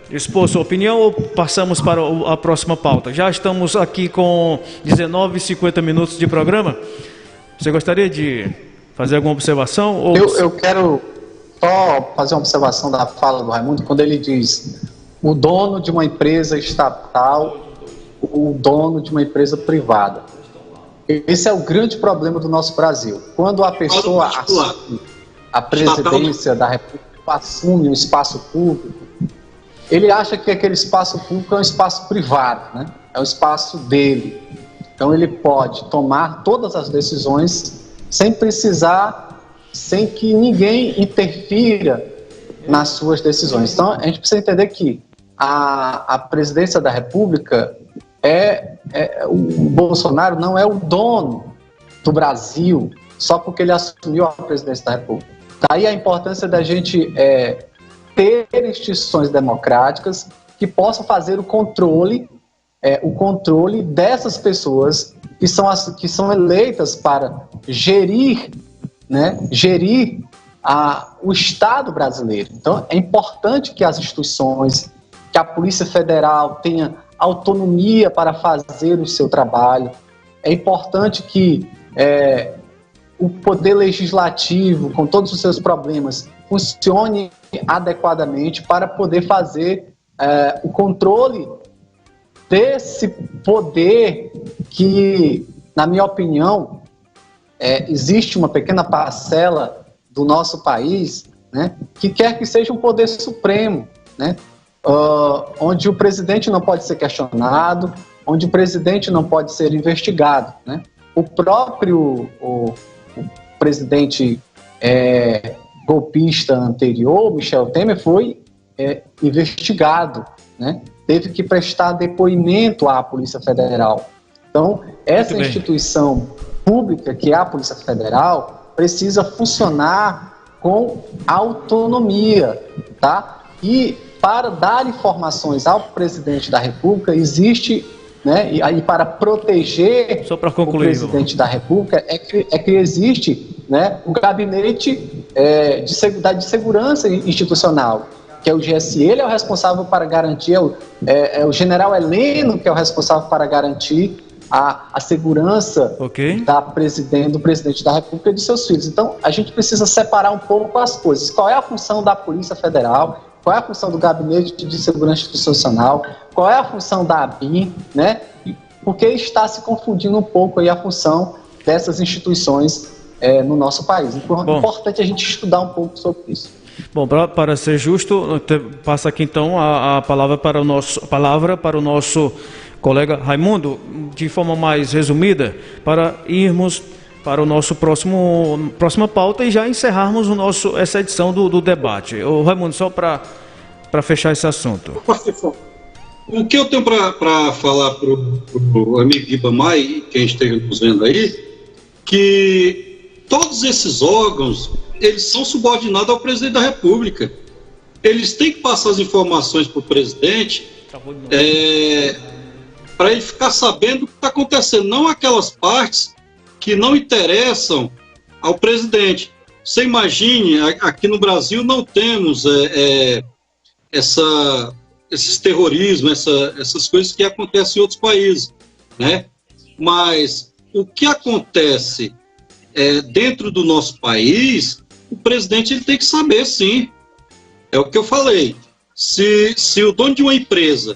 expor sua opinião ou passamos para a próxima pauta? Já estamos aqui com 19h50 minutos de programa. Você gostaria de fazer alguma observação? Ou... Eu quero só fazer uma observação da fala do Raimundo, quando ele diz o dono de uma empresa estatal, o dono de uma empresa privada. Esse é o grande problema do nosso Brasil. Quando a pessoa assume a presidência da República, assume um espaço público, ele acha que aquele espaço público é um espaço privado, né? É um espaço dele. Então ele pode tomar todas as decisões sem que ninguém interfira nas suas decisões. Então a gente precisa entender que a presidência da República o Bolsonaro não é o dono do Brasil só porque ele assumiu a presidência da República. Daí a importância da gente ter instituições democráticas que possam fazer o controle dessas pessoas que são eleitas para gerir o Estado brasileiro. Então é importante que as instituições, que a Polícia Federal tenha autonomia para fazer o seu trabalho. É importante que o Poder Legislativo, com todos os seus problemas, funcione adequadamente para poder fazer o controle desse poder que, na minha opinião, existe uma pequena parcela do nosso país, né, que quer que seja um poder supremo, né, onde o presidente não pode ser questionado, onde o presidente não pode ser investigado, né? O próprio presidente golpista anterior, Michel Temer, foi investigado, né? Teve que prestar depoimento à Polícia Federal. Então, essa instituição pública, que é a Polícia Federal, precisa funcionar com autonomia, tá? E para dar informações ao presidente da República, existe, né, e para proteger o presidente da República, é que existe, né, o gabinete de segurança institucional, que é o GSI. Ele é o responsável para garantir, o general Heleno, que é o responsável para garantir a segurança do presidente da República e de seus filhos. Então, a gente precisa separar um pouco as coisas. Qual é a função da Polícia Federal? Qual é a função do Gabinete de Segurança Institucional? Qual é a função da ABIN, né? Porque está se confundindo um pouco aí a função dessas instituições no nosso país. Então, é importante a gente estudar um pouco sobre isso. Bom, para ser justo, passa aqui então a palavra para o nosso colega Raimundo, de forma mais resumida, para irmos para o nosso próxima pauta e já encerrarmos essa edição do debate. Raimundo, só para fechar esse assunto. O que eu tenho para falar para o amigo Ribamar e quem esteja nos vendo aí, que todos esses órgãos, eles são subordinados ao presidente da República. Eles têm que passar as informações para o presidente para ele ficar sabendo o que está acontecendo, não aquelas partes que não interessam ao presidente. Você imagine, aqui no Brasil não temos esses terrorismos, essas coisas que acontecem em outros países, né? Mas o que acontece dentro do nosso país, o presidente ele tem que saber, sim. É o que eu falei. Se o dono de uma empresa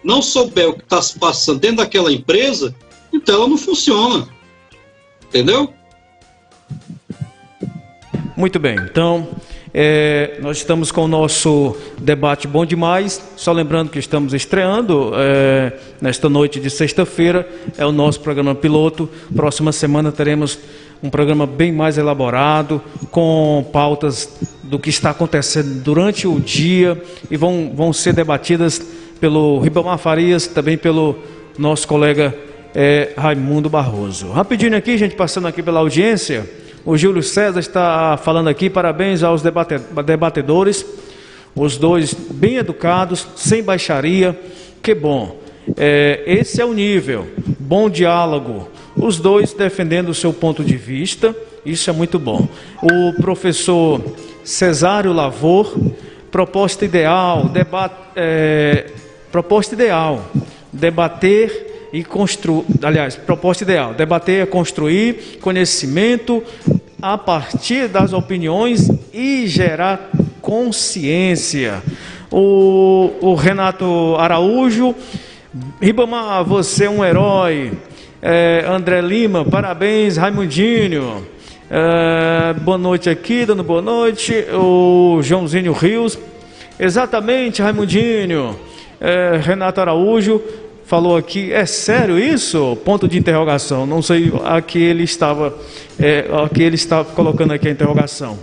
não souber o que está se passando dentro daquela empresa, então ela não funciona. Entendeu? Muito bem. Então, nós estamos com o nosso debate Bom Demais. Só lembrando que estamos estreando nesta noite de sexta-feira. É o nosso programa piloto. Próxima semana teremos um programa bem mais elaborado, com pautas do que está acontecendo durante o dia e vão ser debatidas pelo Ribamar Farias, também pelo nosso colega Raimundo Barroso. Rapidinho aqui, gente, passando aqui pela audiência, o Júlio César está falando aqui, parabéns aos debatedores, os dois bem educados, sem baixaria, que bom. Esse é o nível, bom diálogo, os dois defendendo o seu ponto de vista, isso é muito bom. O professor Cesário Lavor, proposta ideal, debater e construir, aliás, proposta ideal, debater e construir conhecimento a partir das opiniões e gerar consciência. O Renato Araújo, Ribamar, você é um herói. André Lima, parabéns, Raimundinho. Boa noite aqui, dando boa noite. O Joãozinho Rios, exatamente, Raimundinho. Renato Araújo falou aqui, é sério isso? Ponto de interrogação. Não sei a que ele estava colocando aqui a interrogação.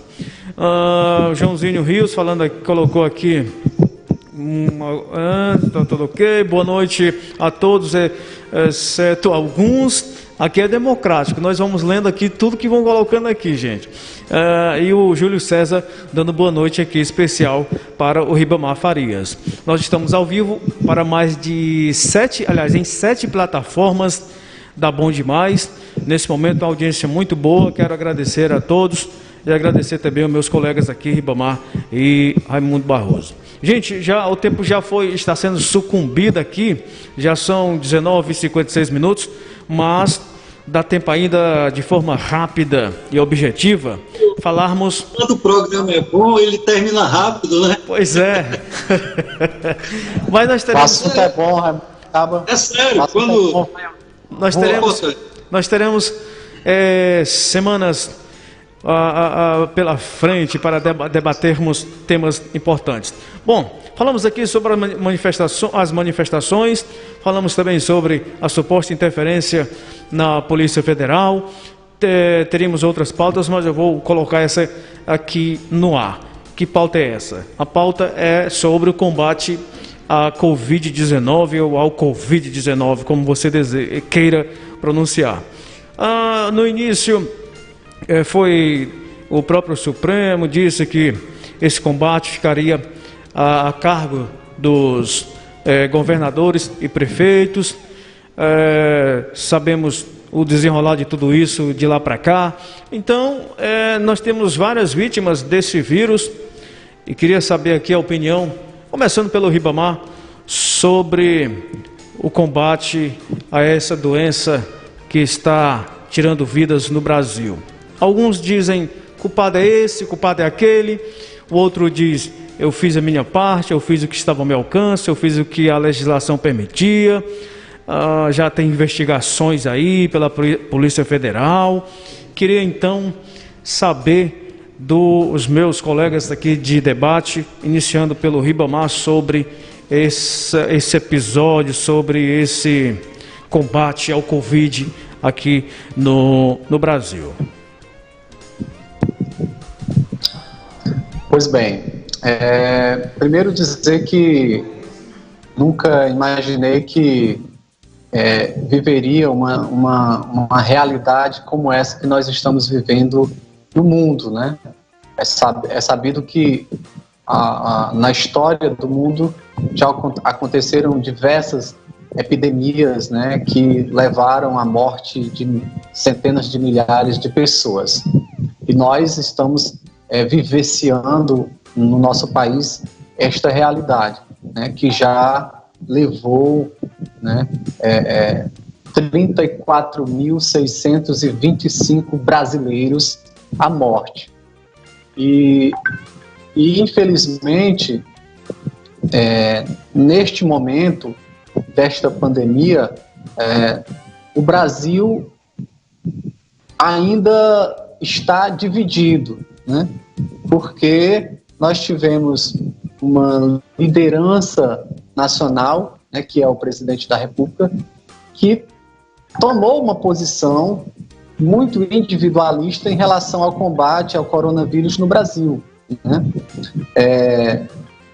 Joãozinho Rios falando, colocou aqui. Tá tudo ok, boa noite a todos, exceto alguns. Aqui é democrático, nós vamos lendo aqui tudo que vão colocando aqui, gente. E o Júlio César dando boa noite aqui, especial para o Ribamar Farias. Nós estamos ao vivo para mais de 7 plataformas da Bom Demais. Nesse momento, a audiência muito boa, quero agradecer a todos e agradecer também aos meus colegas aqui, Ribamar e Raimundo Barroso. Gente, o tempo já está sendo sucumbido aqui, já são 19h56 minutos, mas dá tempo ainda, de forma rápida e objetiva, falarmos... Quando o programa é bom, ele termina rápido, né? Pois é. Mas nós teremos... O assunto é bom, acaba... É sério, quando... Nós teremos semanas... pela frente para debatermos temas importantes. Bom, falamos aqui sobre as manifestações, falamos também sobre a suposta interferência na Polícia Federal, teríamos outras pautas, mas eu vou colocar essa aqui no ar. Que pauta é essa? A pauta é sobre o combate à Covid-19 ou ao Covid-19, como você queira pronunciar. No início... foi o próprio Supremo, disse que esse combate ficaria a cargo dos governadores e prefeitos. Sabemos o desenrolar de tudo isso de lá para cá. Então, nós temos várias vítimas desse vírus e queria saber aqui a opinião, começando pelo Ribamar, sobre o combate a essa doença que está tirando vidas no Brasil. Alguns dizem, culpado é esse, culpado é aquele. O outro diz, eu fiz a minha parte, eu fiz o que estava ao meu alcance, eu fiz o que a legislação permitia. Já tem investigações aí pela Polícia Federal. Queria então saber dos meus colegas aqui de debate, iniciando pelo Ribamar, sobre esse episódio, sobre esse combate ao Covid aqui no Brasil. Pois bem, primeiro dizer que nunca imaginei que viveria uma realidade como essa que nós estamos vivendo no mundo, né? É sabido que na história do mundo já aconteceram diversas epidemias, né, que levaram à morte de centenas de milhares de pessoas. E nós estamos vivenciando no nosso país esta realidade, né, que já levou, né, 34.625 brasileiros à morte. E infelizmente, neste momento desta pandemia, o Brasil ainda está dividido, né? Porque nós tivemos uma liderança nacional, né, que é o presidente da República, que tomou uma posição muito individualista em relação ao combate ao coronavírus no Brasil, né?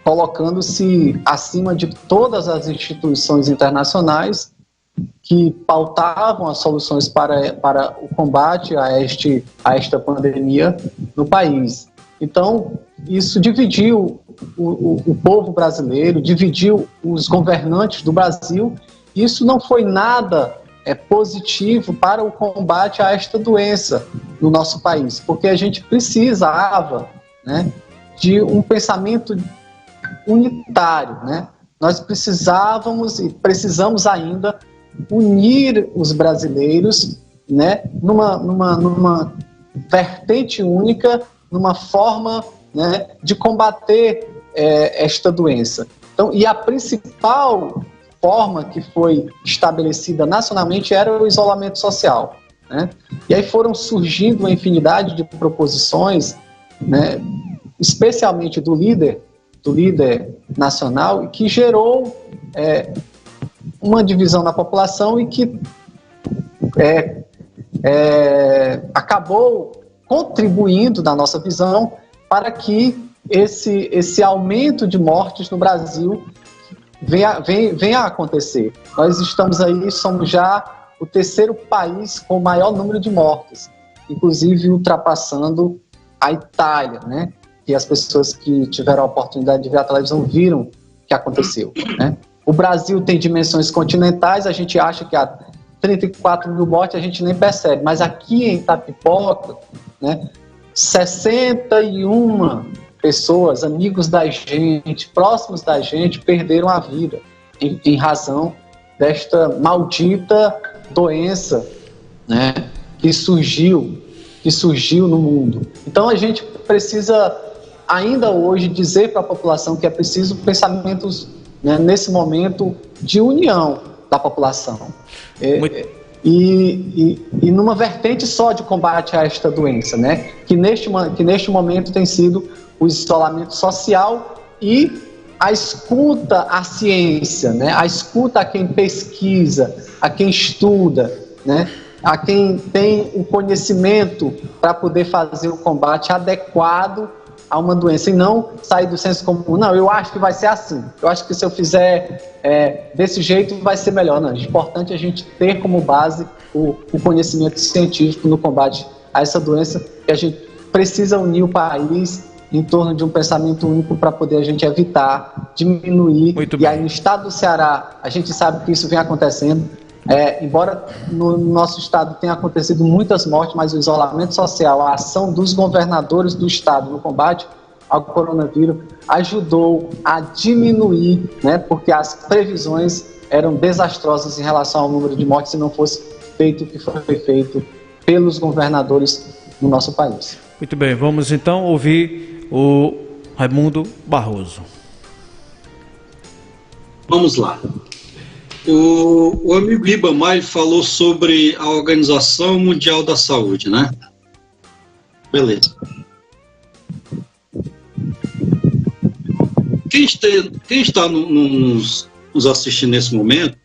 Colocando-se acima de todas as instituições internacionais que pautavam as soluções para o combate a esta pandemia no país. Então, isso dividiu o povo brasileiro, dividiu os governantes do Brasil. Isso não foi nada positivo para o combate a esta doença no nosso país, porque a gente precisava, né, de um pensamento unitário, né? Nós precisávamos e precisamos ainda unir os brasileiros, né, numa vertente única, numa forma, né, de combater esta doença. Então, e a principal forma que foi estabelecida nacionalmente era o isolamento social, né? E aí foram surgindo uma infinidade de proposições, né, especialmente do líder nacional, que gerou uma divisão na população e que acabou contribuindo, na nossa visão, para que esse aumento de mortes no Brasil venha a acontecer. Nós estamos aí, somos já o terceiro país com o maior número de mortes, inclusive ultrapassando a Itália, né? Que as pessoas que tiveram a oportunidade de ver a televisão viram o que aconteceu, né? O Brasil tem dimensões continentais, a gente acha que há 34 mil mortes, a gente nem percebe, mas aqui em Itapipoca, né, 61 pessoas, amigos da gente, próximos da gente, perderam a vida em razão desta maldita doença, né, que surgiu no mundo. Então a gente precisa ainda hoje dizer para a população que é preciso pensamentos, né, nesse momento de união da população. E numa vertente só de combate a esta doença, né, que neste momento tem sido o isolamento social e a escuta à ciência, né, a escuta a quem pesquisa, a quem estuda, né, a quem tem o conhecimento para poder fazer o combate adequado a uma doença, e não sair do senso comum. Não, eu acho que vai ser assim, eu acho que se eu fizer desse jeito vai ser melhor. Não, é importante a gente ter como base o conhecimento científico no combate a essa doença, e a gente precisa unir o país em torno de um pensamento único para poder a gente evitar, diminuir. Muito e bem. aí no estado do Ceará, a gente sabe que isso vem acontecendo, embora no nosso estado tenha acontecido muitas mortes, mas o isolamento social, a ação dos governadores do estado no combate ao coronavírus ajudou a diminuir, né, porque as previsões eram desastrosas em relação ao número de mortes se não fosse feito o que foi feito pelos governadores no nosso país. Muito bem, vamos então ouvir o Raimundo Barroso. Vamos lá. O amigo Ribamar falou sobre a Organização Mundial da Saúde, né? Beleza. Quem está nos assistindo nesse momento,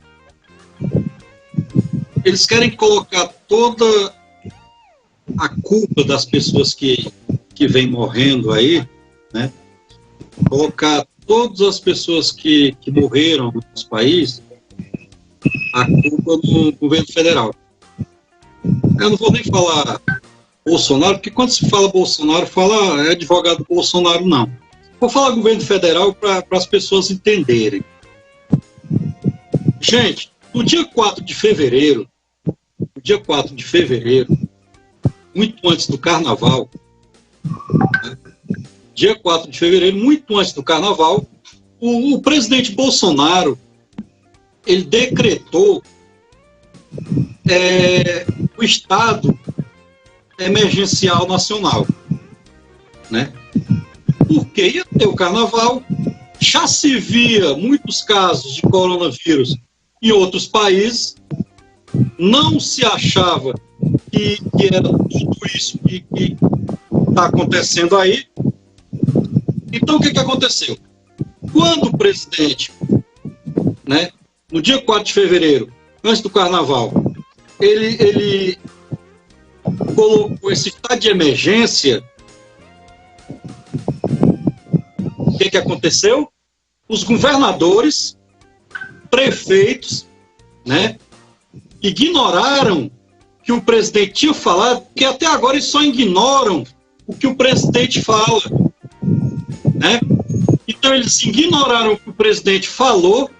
eles querem colocar toda a culpa das pessoas que vêm morrendo aí, né? Colocar todas as pessoas que morreram no nosso país, a culpa do governo federal. Eu não vou nem falar Bolsonaro, porque quando se fala Bolsonaro, fala advogado Bolsonaro, não. Vou falar governo federal para as pessoas entenderem. Gente, no dia 4 de fevereiro, muito antes do Carnaval, né? Dia 4 de fevereiro, muito antes do Carnaval, o presidente Bolsonaro, ele decretou o estado emergencial nacional, né? Porque ia ter o Carnaval, já se via muitos casos de coronavírus em outros países, não se achava que era tudo isso que está acontecendo aí. Então, o que aconteceu? Quando o presidente, né, no dia 4 de fevereiro, antes do Carnaval, ele colocou esse estado de emergência, o que aconteceu? Os governadores, prefeitos, né, ignoraram que o presidente tinha falado, porque até agora eles só ignoram o que o presidente fala, né? Então eles ignoraram o que o presidente falou.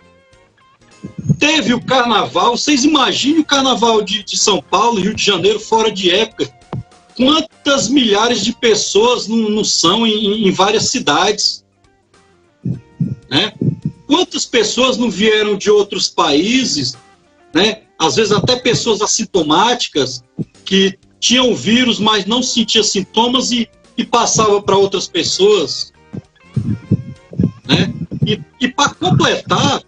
Teve o Carnaval, vocês imaginem o Carnaval de São Paulo, Rio de Janeiro, fora de época. Quantas milhares de pessoas não são em várias cidades, né? Quantas pessoas não vieram de outros países, né? Às vezes até pessoas assintomáticas que tinham vírus, mas não sentiam sintomas e passava para outras pessoas, né? E para completar,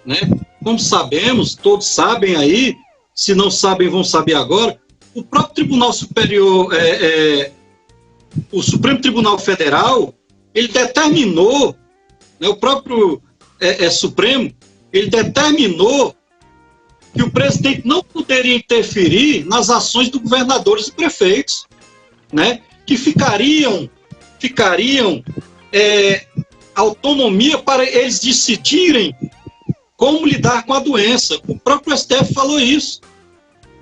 né? Como sabemos, todos sabem aí, se não sabem vão saber agora, o próprio Tribunal Superior, o Supremo Tribunal Federal, ele determinou, né, o próprio Supremo, ele determinou que o presidente não poderia interferir nas ações dos governadores e prefeitos, né, que ficariam autonomia para eles decidirem como lidar com a doença. O próprio STF falou isso.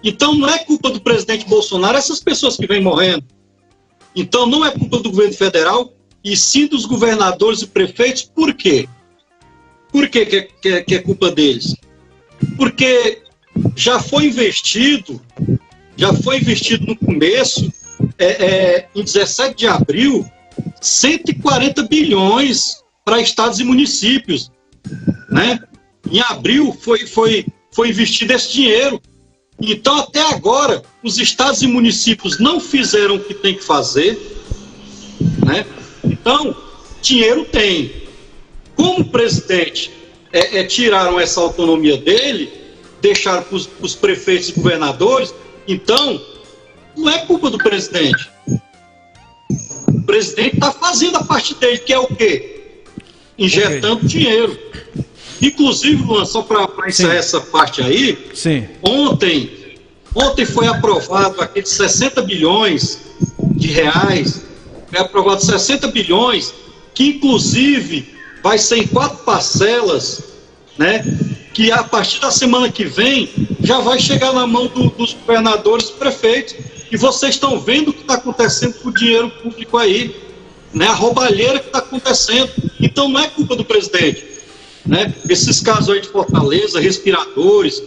Então não é culpa do presidente Bolsonaro essas pessoas que vêm morrendo. Então não é culpa do governo federal, e sim dos governadores e prefeitos. Por quê? Por que é culpa deles? Porque já foi investido no começo, em 17 de abril, 140 bilhões para estados e municípios, né? Em abril foi investido esse dinheiro. Então, até agora, os estados e municípios não fizeram o que tem que fazer, né? Então, dinheiro tem. Como o presidente tiraram essa autonomia dele, deixaram para os prefeitos e governadores, então, não é culpa do presidente. O presidente está fazendo a parte dele, que é o quê? Injetando dinheiro. Inclusive, Luan, só para encerrar essa parte aí, sim. Ontem foi aprovado aqueles 60 bilhões de reais, foi aprovado 60 bilhões, que inclusive vai ser em 4 parcelas, né? Que a partir da semana que vem já vai chegar na mão dos governadores e prefeitos. E vocês estão vendo o que está acontecendo com o dinheiro público aí, né? A roubalheira que está acontecendo. Então não é culpa do presidente, né? Esses casos aí de Fortaleza, respiradores,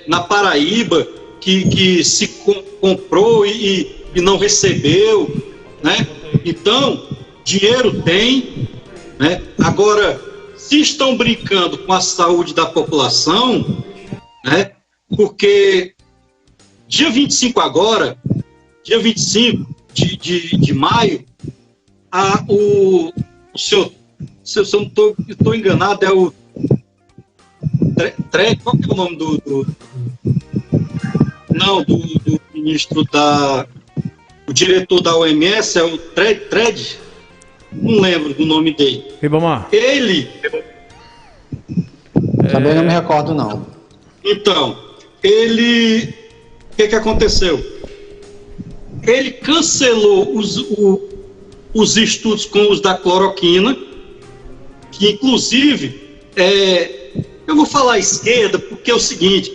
na Paraíba, que se comprou e não recebeu, né? Então, dinheiro tem, né? Agora, se estão brincando com a saúde da população, né? Porque dia 25 agora, dia 25 de maio, o senhor, se eu não estou enganado, é o qual que é o nome do ministro o diretor da OMS, é o Tred, não lembro do nome dele. Ribamar. Ele... Também não me recordo, não. Então, ele... O que aconteceu? Ele cancelou os estudos com os da cloroquina, que inclusive, eu vou falar à esquerda, porque é o seguinte,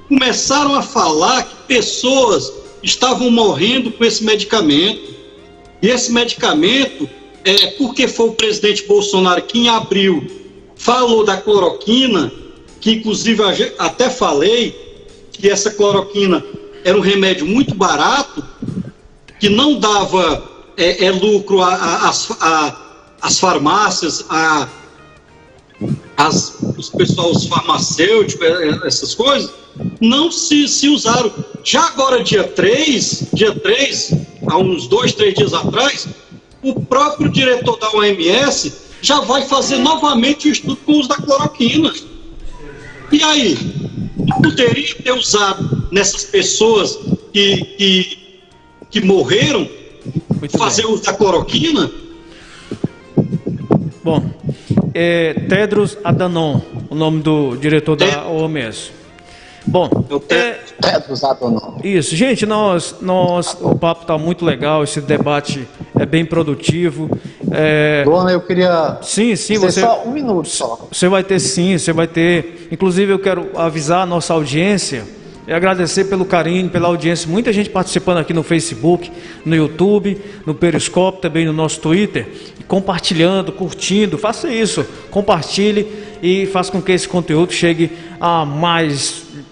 começaram a falar que pessoas estavam morrendo com esse medicamento, e esse medicamento, porque foi o presidente Bolsonaro que em abril falou da cloroquina, que inclusive até falei que essa cloroquina era um remédio muito barato, que não dava lucro às farmácias, os farmacêuticos, essas coisas, não se usaram. Já agora, dia 3, há uns 2, 3 dias atrás, o próprio diretor da OMS já vai fazer novamente o estudo com o uso da cloroquina. E aí? Poderia ter usado nessas pessoas que morreram, fazer uso da cloroquina? Bom, Tedros Adhanom, o nome do diretor da OMS. Bom, Tedros Adhanom. Isso, gente, o papo está muito legal, esse debate é bem produtivo. Luana, eu queria sim, você só um minuto só. Você vai ter sim, você vai ter. Inclusive eu quero avisar a nossa audiência e agradecer pelo carinho, pela audiência. Muita gente participando aqui no Facebook, no YouTube, no Periscope, também no nosso Twitter, compartilhando, curtindo. Faça isso, compartilhe e faça com que esse conteúdo chegue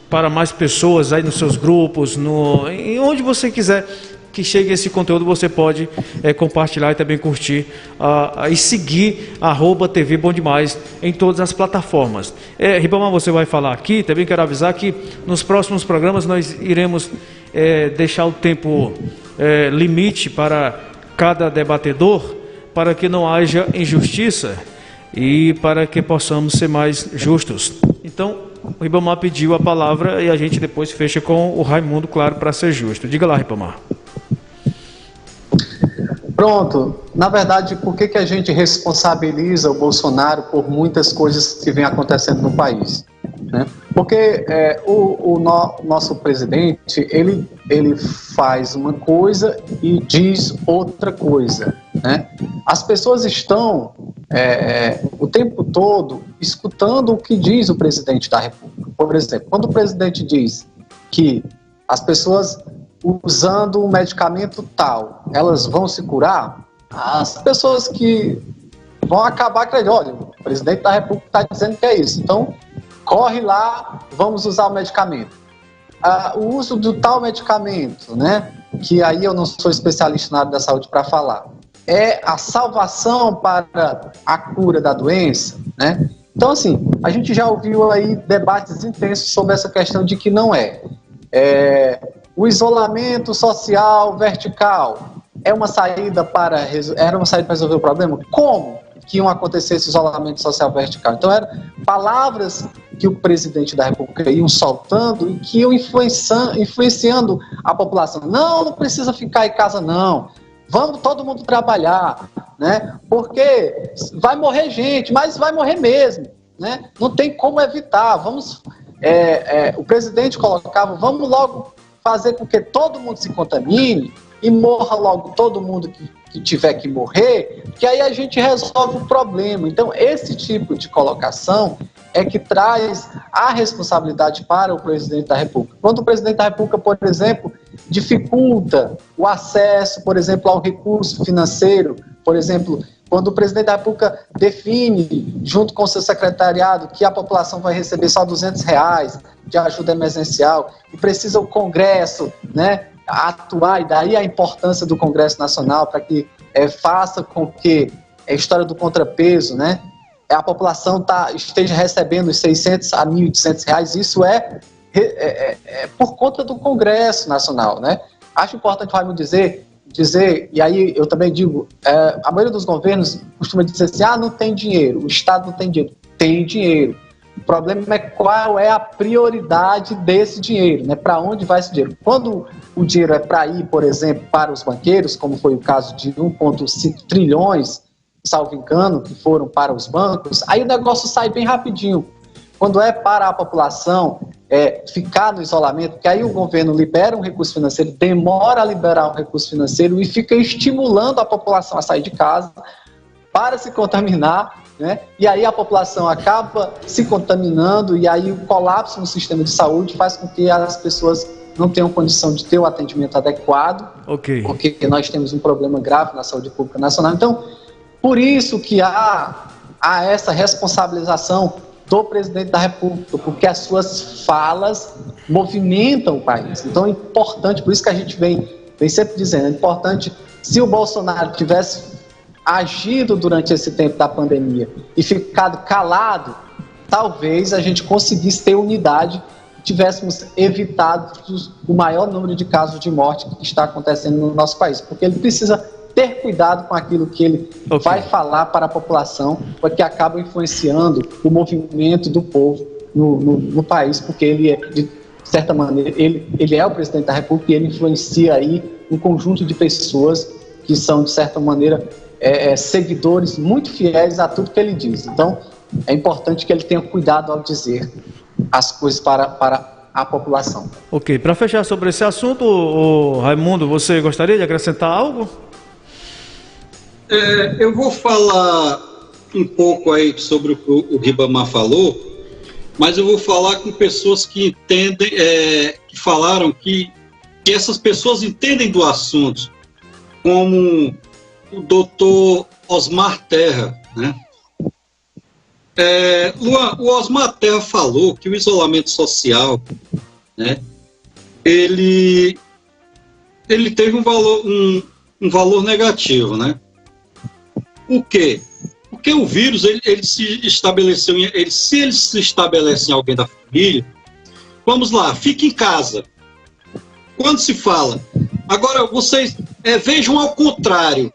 para mais pessoas aí nos seus grupos, em onde você quiser que chegue esse conteúdo, você pode compartilhar e também curtir e seguir @TV Bom Demais em todas as plataformas. Ribamar, você vai falar aqui, também quero avisar que nos próximos programas nós iremos deixar o tempo limite para cada debatedor, para que não haja injustiça e para que possamos ser mais justos. Então, o Ribamar pediu a palavra e a gente depois fecha com o Raimundo, claro, para ser justo. Diga lá, Ribamar. Pronto. Na verdade, por que a gente responsabiliza o Bolsonaro por muitas coisas que vêm acontecendo no país? Né? Porque nosso presidente, ele faz uma coisa e diz outra coisa. Né? As pessoas estão o tempo todo escutando o que diz o presidente da República. Por exemplo, quando o presidente diz que as pessoas usando um medicamento tal, elas vão se curar, as pessoas que vão acabar acreditando, olha, o presidente da República está dizendo que é isso, então corre lá, vamos usar o medicamento. O uso do tal medicamento, né, que aí eu não sou especialista na área da saúde para falar, é a salvação para a cura da doença, né? Então, assim, a gente já ouviu aí debates intensos sobre essa questão de que não é. O isolamento social vertical era uma saída para resolver o problema? Como que iam acontecer esse isolamento social vertical? Então, eram palavras que o presidente da República iam soltando e que iam influenciando a população. Não precisa ficar em casa, não. Vamos todo mundo trabalhar, né? Porque vai morrer gente, mas vai morrer mesmo, né? Não tem como evitar. O presidente colocava, vamos logo fazer com que todo mundo se contamine e morra logo todo mundo que tiver que morrer, que aí a gente resolve o problema. Então, esse tipo de colocação é que traz a responsabilidade para o presidente da República. Quando o presidente da República, por exemplo, dificulta o acesso, por exemplo, ao recurso financeiro, por exemplo, quando o presidente da República define, junto com o seu secretariado, que a população vai receber só R$200 de ajuda emergencial, e precisa o Congresso, né, atuar, e daí a importância do Congresso Nacional para que faça com que a história do contrapeso, né, a população esteja recebendo os R$600 a R$1.800, isso é por conta do Congresso Nacional, né? Acho importante, Raimundo, dizer, e aí eu também digo, a maioria dos governos costuma dizer assim, não tem dinheiro, o Estado não tem dinheiro. Tem dinheiro. O problema é qual é a prioridade desse dinheiro, né? Para onde vai esse dinheiro? Quando o dinheiro é para ir, por exemplo, para os banqueiros, como foi o caso de 1,5 trilhões, salvo engano, que foram para os bancos, aí o negócio sai bem rapidinho. Quando é para a população ficar no isolamento, porque aí o governo libera um recurso financeiro, demora a liberar um recurso financeiro e fica estimulando a população a sair de casa para se contaminar, né? E aí a população acaba se contaminando e aí o colapso no sistema de saúde faz com que as pessoas não tenham condição de ter o atendimento adequado, porque nós temos um problema grave na saúde pública nacional. Então, por isso que há a essa responsabilização do presidente da República, porque as suas falas movimentam o país. Então é importante, por isso que a gente vem sempre dizendo, é importante, se o Bolsonaro tivesse agido durante esse tempo da pandemia e ficado calado, talvez a gente conseguisse ter unidade e tivéssemos evitado o maior número de casos de morte que está acontecendo no nosso país, porque ele precisa ter cuidado com aquilo que ele vai falar para a população, porque acaba influenciando o movimento do povo no país, porque ele é, de certa maneira, ele é o presidente da República e ele influencia aí um conjunto de pessoas que são, de certa maneira, seguidores muito fiéis a tudo que ele diz. Então, é importante que ele tenha cuidado ao dizer as coisas para a população. Ok, para fechar sobre esse assunto, Raimundo, você gostaria de acrescentar algo? Eu vou falar um pouco aí sobre o que o Ribamar falou, mas eu vou falar com pessoas que entendem, que falaram que essas pessoas entendem do assunto, como o doutor Osmar Terra, né? Luan, o Osmar Terra falou que o isolamento social, né, ele teve um valor negativo, né? Por quê? Porque o vírus, ele se estabeleceu, se ele se estabelece em alguém da família, vamos lá, fique em casa. Quando se fala, agora vocês vejam ao contrário,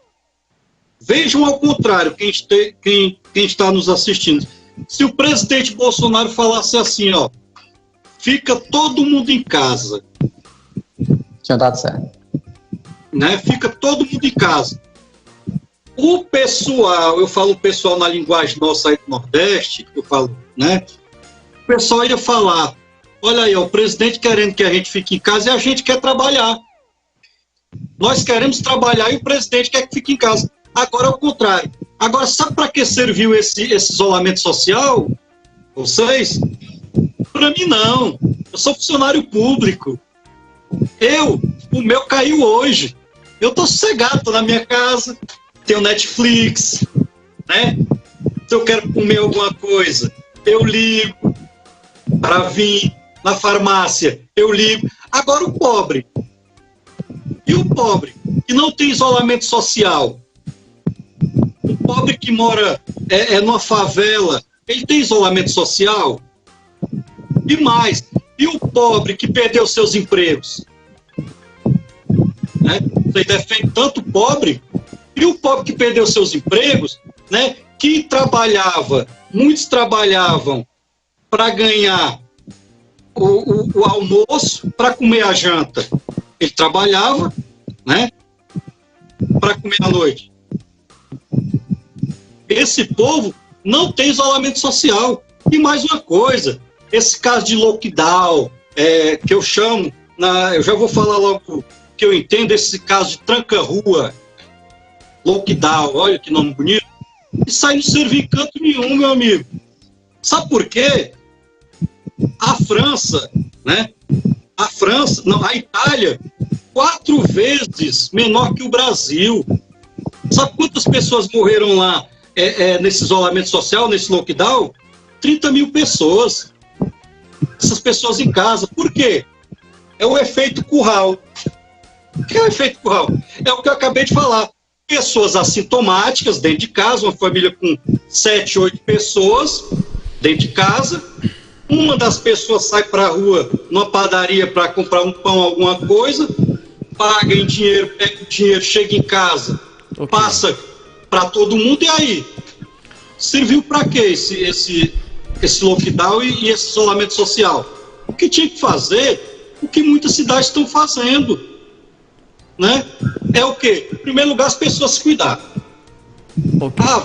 quem está nos assistindo. Se o presidente Bolsonaro falasse assim, ó, fica todo mundo em casa. Tinha dado certo. Né? Fica todo mundo em casa. O pessoal, eu falo pessoal na linguagem nossa aí do Nordeste, eu falo, né? O pessoal ia falar, olha aí, ó, o presidente querendo que a gente fique em casa e a gente quer trabalhar. Nós queremos trabalhar e o presidente quer que fique em casa. Agora é o contrário. Agora, sabe para que serviu esse isolamento social? Vocês? Para mim, não. Eu sou funcionário público. O meu caiu hoje. Eu estou sossegado, estou na minha casa, tenho Netflix, né? Se eu quero comer alguma coisa, eu ligo para vir na farmácia, eu ligo. Agora o pobre. E o pobre que não tem isolamento social? O pobre que mora numa favela, ele tem isolamento social? E mais, e o pobre que perdeu seus empregos? Né? Você defende tanto o pobre, e o pobre que perdeu seus empregos, né? Que muitos trabalhavam para ganhar o almoço, para comer a janta. Ele trabalhava, né? Para comer à noite. Esse povo não tem isolamento social. E mais uma coisa, esse caso de lockdown, que eu chamo, eu já vou falar logo que eu entendo, esse caso de tranca-rua, lockdown, olha que nome bonito, isso aí não serve em canto nenhum, meu amigo. Sabe por quê? A França, né? A Itália, 4 vezes menor que o Brasil. Sabe quantas pessoas morreram lá nesse isolamento social, nesse lockdown? 30 mil pessoas. Essas pessoas em casa. Por quê? É o efeito curral. O que é o efeito curral? É o que eu acabei de falar. Pessoas assintomáticas dentro de casa, uma família com 7, 8 pessoas dentro de casa. Uma das pessoas sai para a rua, numa padaria, para comprar um pão, alguma coisa, paga em dinheiro, pega o dinheiro, chega em casa, passa para todo mundo, e aí? Serviu para quê esse lockdown e esse isolamento social? O que tinha que fazer, o que muitas cidades estão fazendo, né? É o quê? Em primeiro lugar, as pessoas se cuidar.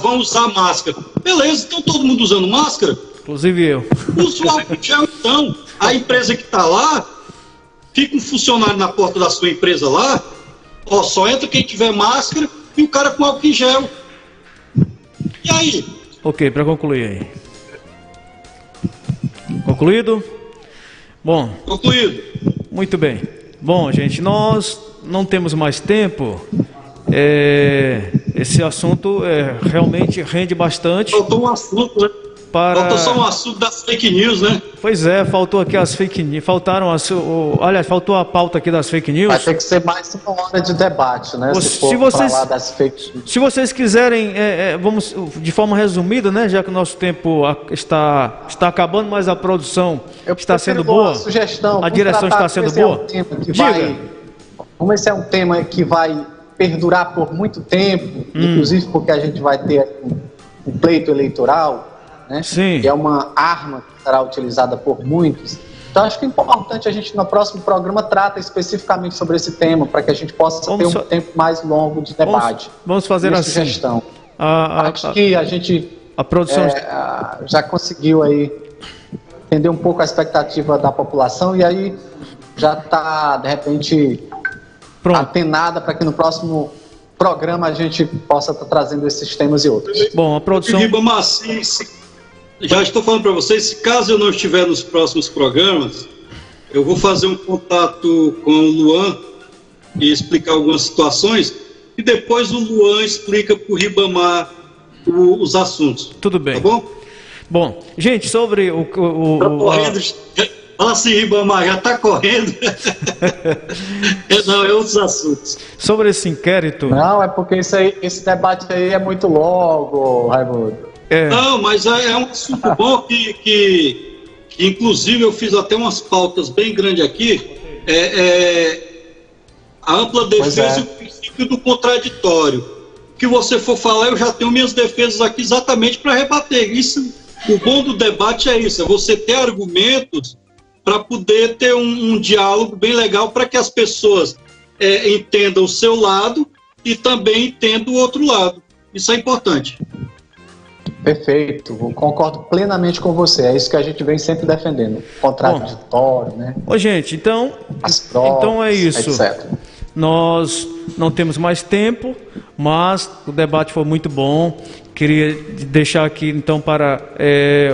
Vão usar máscara. Beleza, então todo mundo usando máscara? Inclusive eu. Usa o álcool gel, então. A empresa que está lá, fica um funcionário na porta da sua empresa lá, só entra quem tiver máscara e o cara com álcool em gel. E aí? Ok, para concluir aí. Concluído? Bom. Concluído. Muito bem. Bom, gente, nós não temos mais tempo. esse assunto realmente rende bastante. Faltou um assunto, né? Faltou só um assunto das fake news, né? Pois é, faltou aqui as fake news, aliás, faltou a pauta aqui das fake news. Vai ter que ser mais uma hora de debate, né? Se vocês quiserem, vamos de forma resumida, né? Já que o nosso tempo está acabando, mas a produção está sendo boa. Sugestão, a direção está sendo boa. Como esse é um tema que vai perdurar por muito tempo, inclusive porque a gente vai ter um pleito eleitoral, né? Sim. Que é uma arma que será utilizada por muitos. Então acho que é importante a gente no próximo programa trata especificamente sobre esse tema, para que a gente possa ter um tempo mais longo de debate. Vamos fazer assim. Sugestão. Acho que a produção já conseguiu aí entender um pouco a expectativa da população e aí já está, de repente, atenada para que no próximo programa a gente possa estar trazendo esses temas e outros. Bom, a produção... Ribamar, já estou falando para vocês, se caso eu não estiver nos próximos programas, eu vou fazer um contato com o Luan e explicar algumas situações, e depois o Luan explica para o Ribamar os assuntos. Tudo bem. Tá bom? Bom, gente, sobre Tá correndo, fala assim, Ribamar, já está correndo. Não, é outros assuntos. Sobre esse inquérito... Não, é porque esse debate aí é muito longo, Raimundo. Não, mas é um assunto bom que inclusive eu fiz até umas pautas bem grandes aqui, a ampla defesa e o princípio do contraditório. O que você for falar, eu já tenho minhas defesas aqui exatamente para rebater. Isso, o bom do debate é isso, é você ter argumentos para poder ter um diálogo bem legal para que as pessoas entendam o seu lado e também entendam o outro lado. Isso é importante. Perfeito, eu concordo plenamente com você, é isso que a gente vem sempre defendendo, contraditório, né? Ô gente, então é isso, etc. Nós não temos mais tempo, mas o debate foi muito bom. Queria deixar aqui então para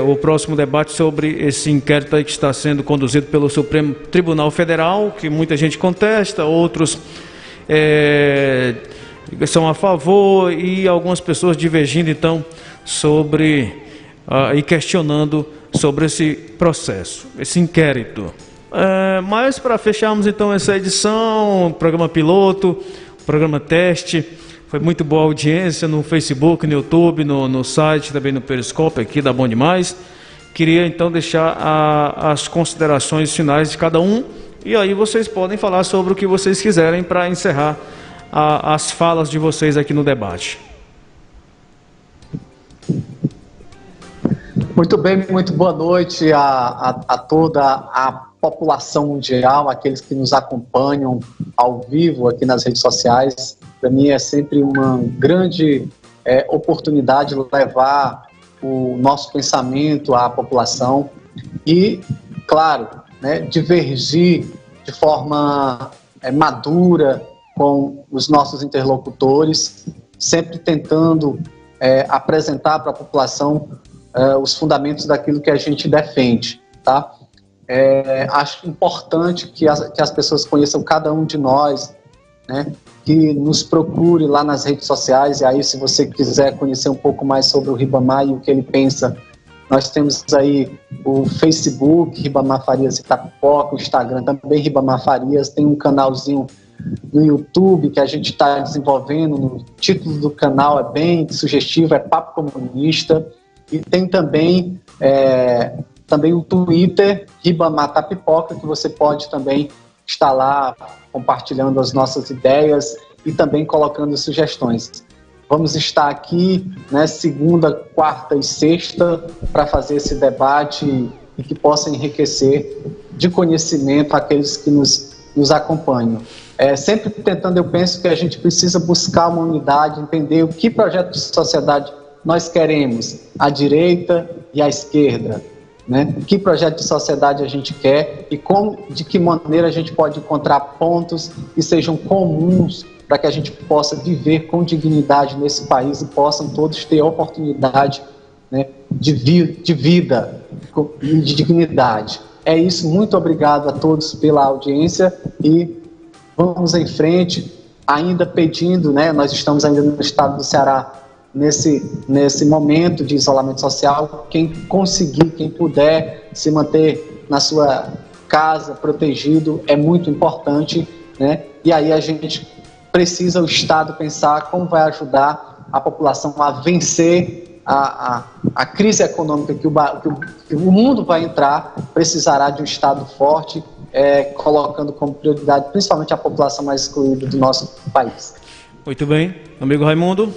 o próximo debate sobre esse inquérito aí que está sendo conduzido pelo Supremo Tribunal Federal, que muita gente contesta, outros são a favor e algumas pessoas divergindo então e questionando sobre esse processo, esse inquérito. Mas para fecharmos então essa edição, programa piloto, programa teste, foi muito boa a audiência no Facebook, no YouTube, no site, também no Periscope aqui da Bom Demais. Queria então deixar as considerações finais de cada um e aí vocês podem falar sobre o que vocês quiserem para encerrar as falas de vocês aqui no debate. Muito bem, muito boa noite a toda a população mundial, aqueles que nos acompanham ao vivo aqui nas redes sociais. Para mim é sempre uma grande oportunidade levar o nosso pensamento à população e, claro, né, divergir de forma madura com os nossos interlocutores, sempre tentando apresentar para a população os fundamentos daquilo que a gente defende, tá? Acho importante que as pessoas conheçam cada um de nós, né? Que nos procure lá nas redes sociais, e aí se você quiser conhecer um pouco mais sobre o Ribamar e o que ele pensa, nós temos aí o Facebook, Ribamar Farias Itapipoca, o Instagram também Ribamar Farias, tem um canalzinho no YouTube que a gente está desenvolvendo, o título do canal é bem sugestivo, é Papo Comunista, e tem também o Twitter, Ribamar Tapipoca, que você pode também estar lá compartilhando as nossas ideias e também colocando sugestões. Vamos estar aqui, né, segunda, quarta e sexta para fazer esse debate e que possa enriquecer de conhecimento aqueles que nos acompanham. Sempre tentando, eu penso que a gente precisa buscar uma unidade, entender o que projeto de sociedade nós queremos, a direita e a esquerda, né? Que projeto de sociedade a gente quer e de que maneira a gente pode encontrar pontos que sejam comuns para que a gente possa viver com dignidade nesse país e possam todos ter oportunidade, né, de vida e de dignidade. É isso, muito obrigado a todos pela audiência e vamos em frente, ainda pedindo, né, nós estamos ainda no estado do Ceará, nesse momento de isolamento social, quem conseguir, quem puder se manter na sua casa, protegido, é muito importante, né? E aí a gente precisa, o Estado, pensar como vai ajudar a população a vencer a crise econômica que o mundo vai entrar. Precisará de um Estado forte, colocando como prioridade principalmente a população mais excluída do nosso país. Muito bem. Amigo Raimundo?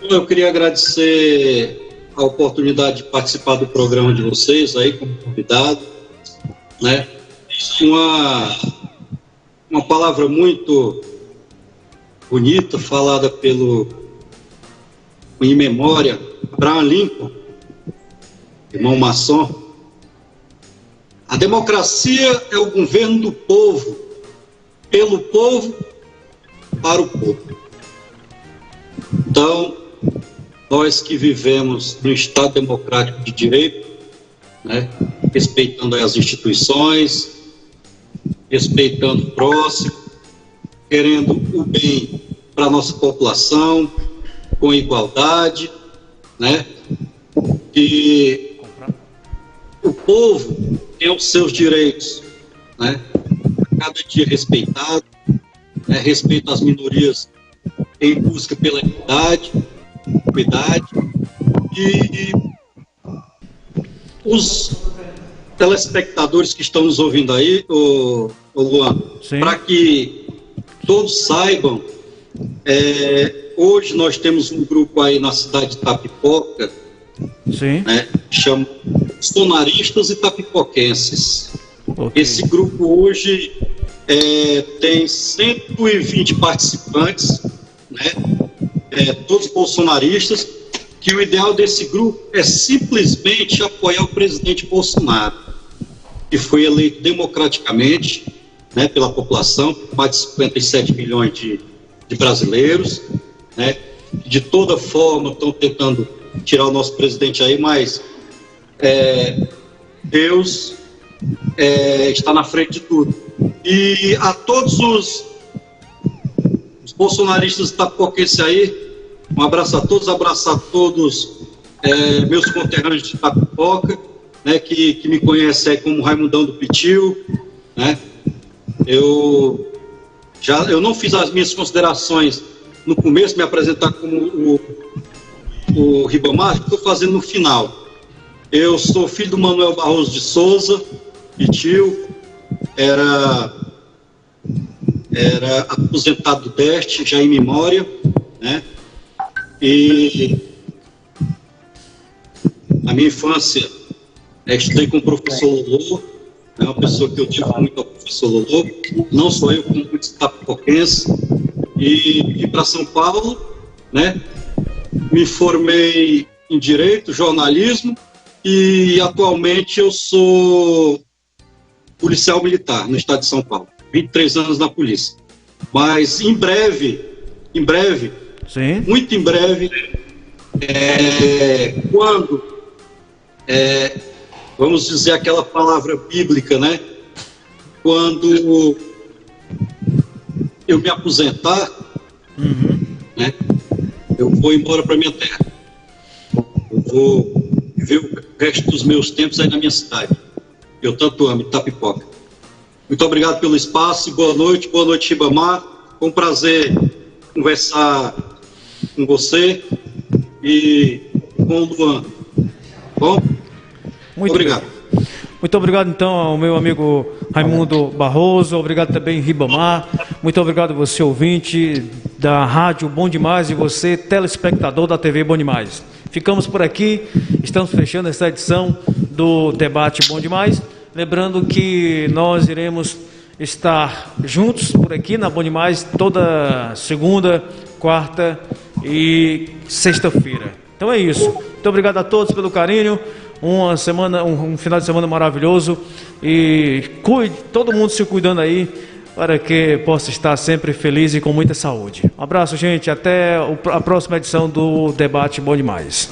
Eu queria agradecer a oportunidade de participar do programa de vocês aí como convidado, né? Uma palavra muito bonita falada pelo em memória Abraham Lincoln, irmão maçom. A democracia é o governo do povo, pelo povo, para o povo. Então, nós que vivemos no Estado democrático de direito, né, respeitando as instituições, respeitando o próximo, querendo o bem para a nossa população, com igualdade, né, que o povo tem os seus direitos, né, cada dia respeitado, né, respeito às minorias em busca pela equidade, e os telespectadores que estão nos ouvindo aí, o Luan, para que todos saibam, hoje nós temos um grupo aí na cidade de Itapipoca, né, que chama Bolsonaristas Itapipoquenses. Okay. Esse grupo hoje tem 120 participantes, né, todos bolsonaristas, que o ideal desse grupo é simplesmente apoiar o presidente Bolsonaro, que foi eleito democraticamente, né, pela população, mais de 57 milhões de brasileiros, né, de toda forma estão tentando tirar o nosso presidente aí, mas Deus está na frente de tudo. E a todos os bolsonaristas itapipoquenses aí, um abraço a todos, meus conterrâneos de Itapipoca, né, que me conhecem aí como Raimundão do Pitil, né. Eu não fiz as minhas considerações no começo, me apresentar como o Ribamar, que estou fazendo no final. Eu sou filho do Manuel Barroso de Souza, Pitil, era aposentado do DEST, já em memória, né? E na minha infância estudei com o professor Lolo, é uma pessoa que eu tive muito ao professor Lolo, não só eu, como muitos itapipoquenses, e para São Paulo, né? Me formei em Direito, Jornalismo, e atualmente eu sou policial militar no estado de São Paulo, 23 anos na polícia. Mas em breve, sim, muito em breve, quando, vamos dizer aquela palavra bíblica, né? Quando eu me aposentar, né? Eu vou embora para minha terra. Eu vou viver o resto dos meus tempos aí na minha cidade. Eu tanto amo, Itapipoca. Muito obrigado pelo espaço e boa noite, Ribamar. Foi um prazer conversar com você e com o Luan. Bom? Muito obrigado. Bem. Muito obrigado, então, ao meu amigo Raimundo Barroso. Obrigado também, Ribamar. Muito obrigado a você, ouvinte da Rádio Bom Demais, e você, telespectador da TV Bom Demais. Ficamos por aqui, estamos fechando essa edição do Debate Bom Demais. Lembrando que nós iremos estar juntos por aqui na Bom Demais toda segunda, quarta e sexta-feira. Então é isso. Muito obrigado a todos pelo carinho. Um final de semana maravilhoso. E cuide, todo mundo se cuidando aí, para que possa estar sempre feliz e com muita saúde. Um abraço, gente. Até a próxima edição do Debate Bom Demais.